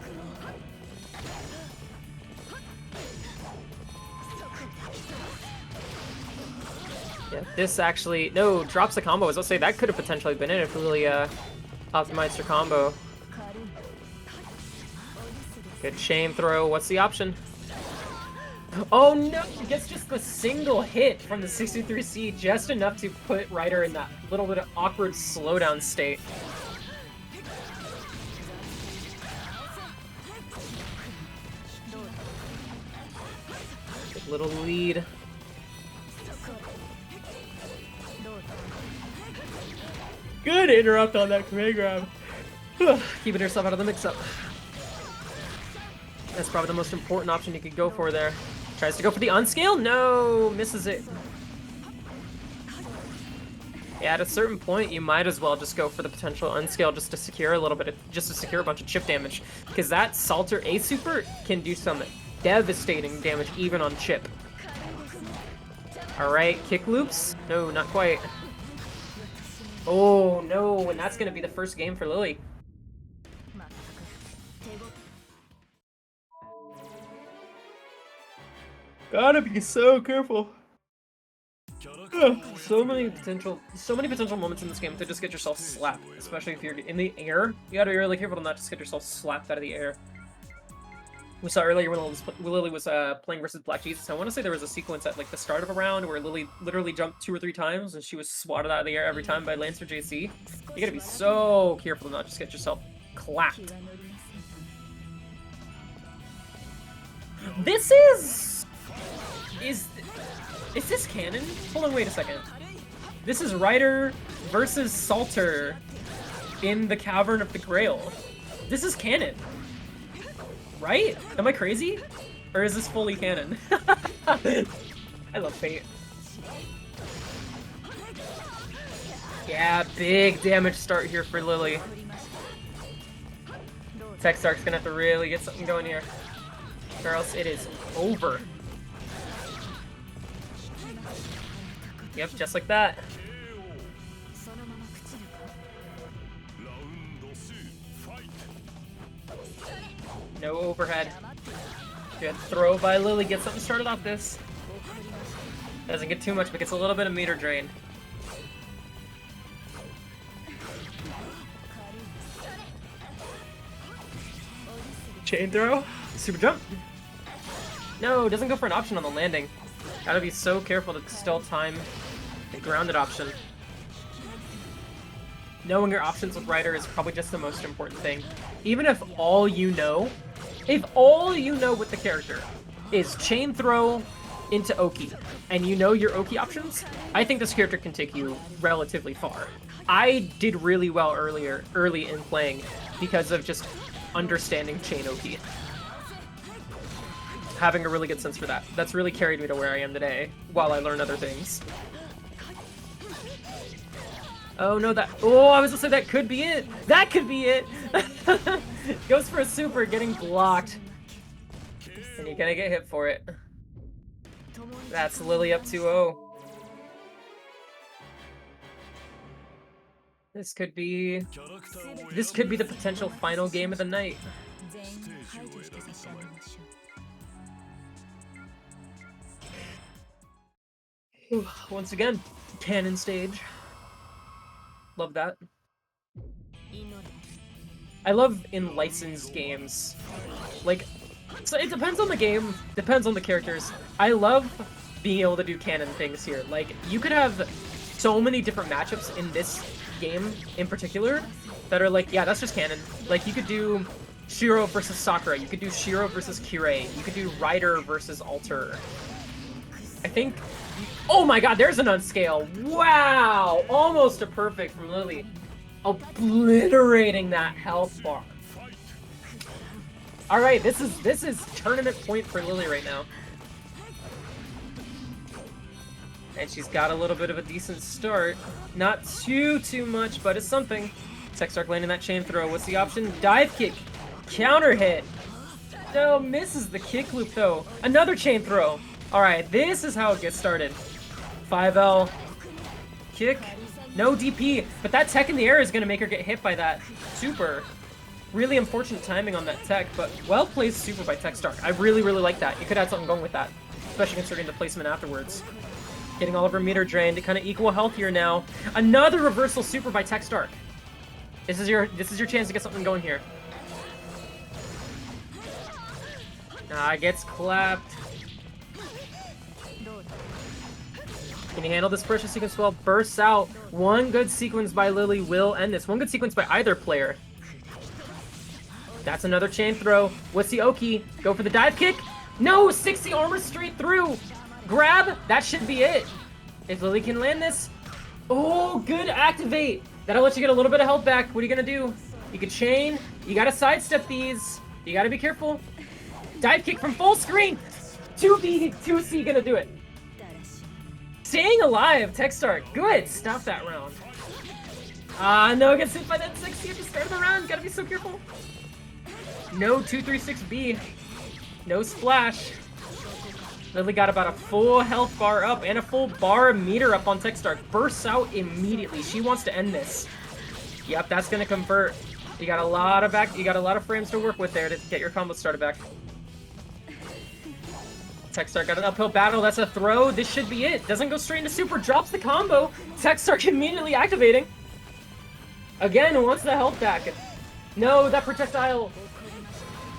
Yeah, this actually no drops the combo. As I'll say, that could have potentially been it if Lily optimized her combo. Good chain throw. What's the option? Oh no! He gets just the single hit from the 63C, just enough to put Ryder in that little bit of awkward slowdown state. Good little lead. Good interrupt on that command grab. Keeping herself out of the mix-up. That's probably the most important option you could go for there. Tries to go for the unscale? No! Misses it. Yeah, at a certain point, you might as well just go for the potential unscale just to secure a little bit, just to secure a bunch of chip damage. Because that Salter A super can do some devastating damage even on chip. Alright, kick loops? No, not quite. Oh no, and that's gonna be the first game for Lily. Gotta be so careful. So many potential moments in this game to just get yourself slapped, especially if you're in the air. You gotta be really careful to not just get yourself slapped out of the air. We saw earlier when Lily was playing versus Black Jesus. I want to say there was a sequence at like the start of a round where Lily literally jumped 2 or 3 times and she was swatted out of the air every time by Lancer JC. You gotta be so careful to not just get yourself clapped. This is this canon? Hold on, wait a second. This is Ryder versus Salter in the Cavern of the Grail. This is canon. Right? Am I crazy? Or is this fully canon? I love Fate. Yeah, big damage start here for Lily. Techstark's gonna have to really get something going here, or else it is over. Yep, just like that. No overhead. Good throw by Lily. Get something started off this. Doesn't get too much, but gets a little bit of meter drain. Chain throw. Super jump. No, doesn't go for an option on the landing. Gotta be so careful to still time the grounded option. Knowing your options with Ryder is probably just the most important thing. Even if all you know with the character is chain throw into Oki, and you know your Oki options, I think this character can take you relatively far. I did really well early in playing because of just understanding chain Oki. Having a really good sense for that. That's really carried me to where I am today, while I learn other things. Oh no, I was gonna say that could be it! That could be it! Goes for a super, getting blocked. And you're gonna get hit for it. That's Lily up 2-0. This could be the potential final game of the night. Once again, canon stage. Love that. I love in licensed games. Like, so it depends on the game, depends on the characters. I love being able to do canon things here. Like, you could have so many different matchups in this game in particular that are like, yeah, that's just canon. Like, you could do Shiro versus Sakura, you could do Shiro versus Kirei, you could do Ryder versus Alter. I think... Oh my god, there's an unscale! Wow! Almost a perfect from Lily. Obliterating that health bar. Alright, this is tournament point for Lily right now. And she's got a little bit of a decent start. Not too much, but it's something. Techstark landing that chain throw. What's the option? Dive kick. Counter hit. No, misses the kick loop though. Another chain throw. Alright, this is how it gets started. 5L. Kick. No DP, but that tech in the air is going to make her get hit by that super. Really unfortunate timing on that tech, but well-placed super by Techstark. I really like that. You could have something going with that, especially considering the placement afterwards. Getting all of her meter drained to kind of equal health here now. Another reversal super by Techstark. This is your chance to get something going here. Gets clapped. Can you handle this pressure sequence well? Bursts out. One good sequence by Lily will end this. One good sequence by either player. That's another chain throw. What's the Oki? Go for the dive kick? No! 60 armor straight through! Grab! That should be it. If Lily can land this. Oh, good activate. That'll let you get a little bit of health back. What are you gonna do? You can chain. You gotta sidestep these. You gotta be careful. Dive kick from full screen. 2B, 2C gonna do it. Staying alive, Techstark. Good. Stop that round. No, it gets hit by that 60 at the start of the round. Gotta be so careful. No 236B. No splash. Lily got about a full health bar up and a full bar meter up on Techstark. Bursts out immediately. She wants to end this. Yep, that's gonna convert. You got a lot of frames to work with there to get your combo started back. Techstark got an uphill battle. That's a throw. This should be it. Doesn't go straight into super. Drops the combo. Techstark immediately activating. Again, wants the health back. No, that projectile.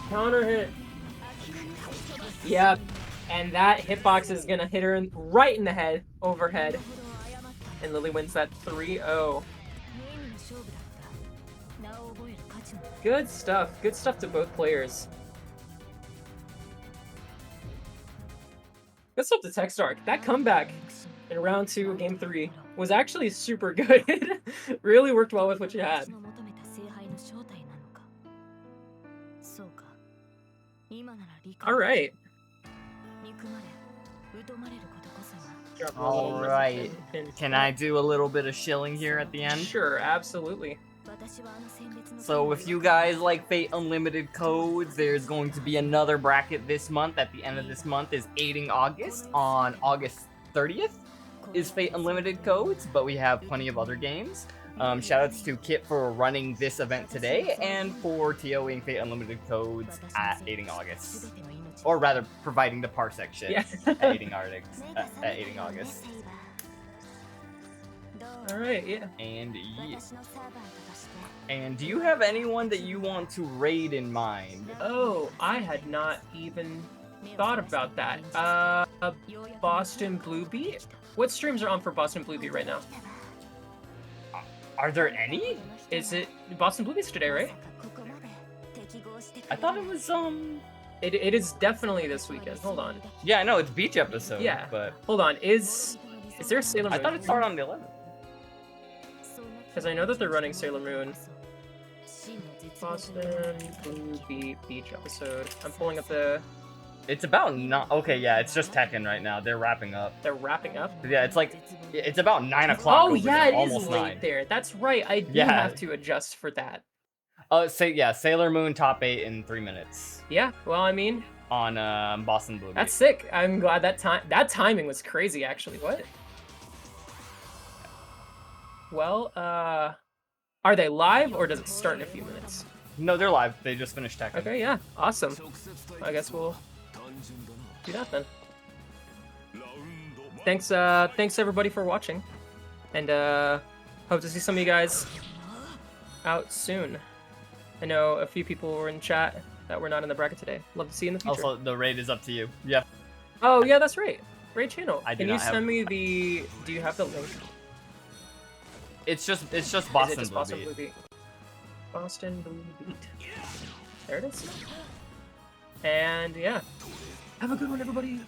Counter hit. Yep. And that hitbox is gonna hit her right in the head, overhead. And Lily wins that 3-0. Good stuff. Good stuff to both players. Good stuff to Techstark. That comeback in round 2, game 3, was actually super good. Really worked well with what you had. Alright. Alright. Can I do a little bit of shilling here at the end? Sure, absolutely. So if you guys like Fate Unlimited codes, there's going to be another bracket this month. At the end of this month is Aiding August. On August 30th is Fate Unlimited codes, but we have plenty of other games. Shoutouts to Kit for running this event today and for TOing Fate Unlimited codes at Aiding August. Or rather, providing the parsec shit at Aiding August. Alright, yeah. And do you have anyone that you want to raid in mind? Oh, I had not even thought about that. Boston Bluebeat? What streams are on for Boston Bluebeat right now? Are there any? Is it Boston Bluebeat's today, right? I thought it was, It is definitely this weekend. Hold on. Yeah, I know, it's beach episode. Yeah. But hold on, is there Sailor Moon? I thought it started on the 11th. Because I know that they're running Sailor Moon. Boston Bluebeat beach episode. I'm pulling up the... It's about not... Okay, yeah, it's just Tekken right now. They're wrapping up. They're wrapping up? Yeah, it's like... It's about 9 o'clock. Oh, yeah, it is almost late 9. there. That's right. I do have to adjust for that. Sailor Moon top 8 in 3 minutes. Yeah, well, I mean... On Boston Bluebeat. That's sick. I'm glad that timing was crazy, actually. What? Well, are they live, or does it start in a few minutes? No, they're live. They just finished Tekken. Okay, yeah. Awesome. I guess we'll do that then. Thanks everybody for watching. And Hope to see some of you guys out soon. I know a few people were in chat that were not in the bracket today. Love to see you in the future. Also, the raid is up to you. Yeah. Oh yeah, that's right. Raid channel. I do Can you not have- send me the? Do you have the link? It's just Boston Is it just Blue Boston Beat. Blue Beat? Boston Blue Beat. There it is. And yeah, have a good one, everybody.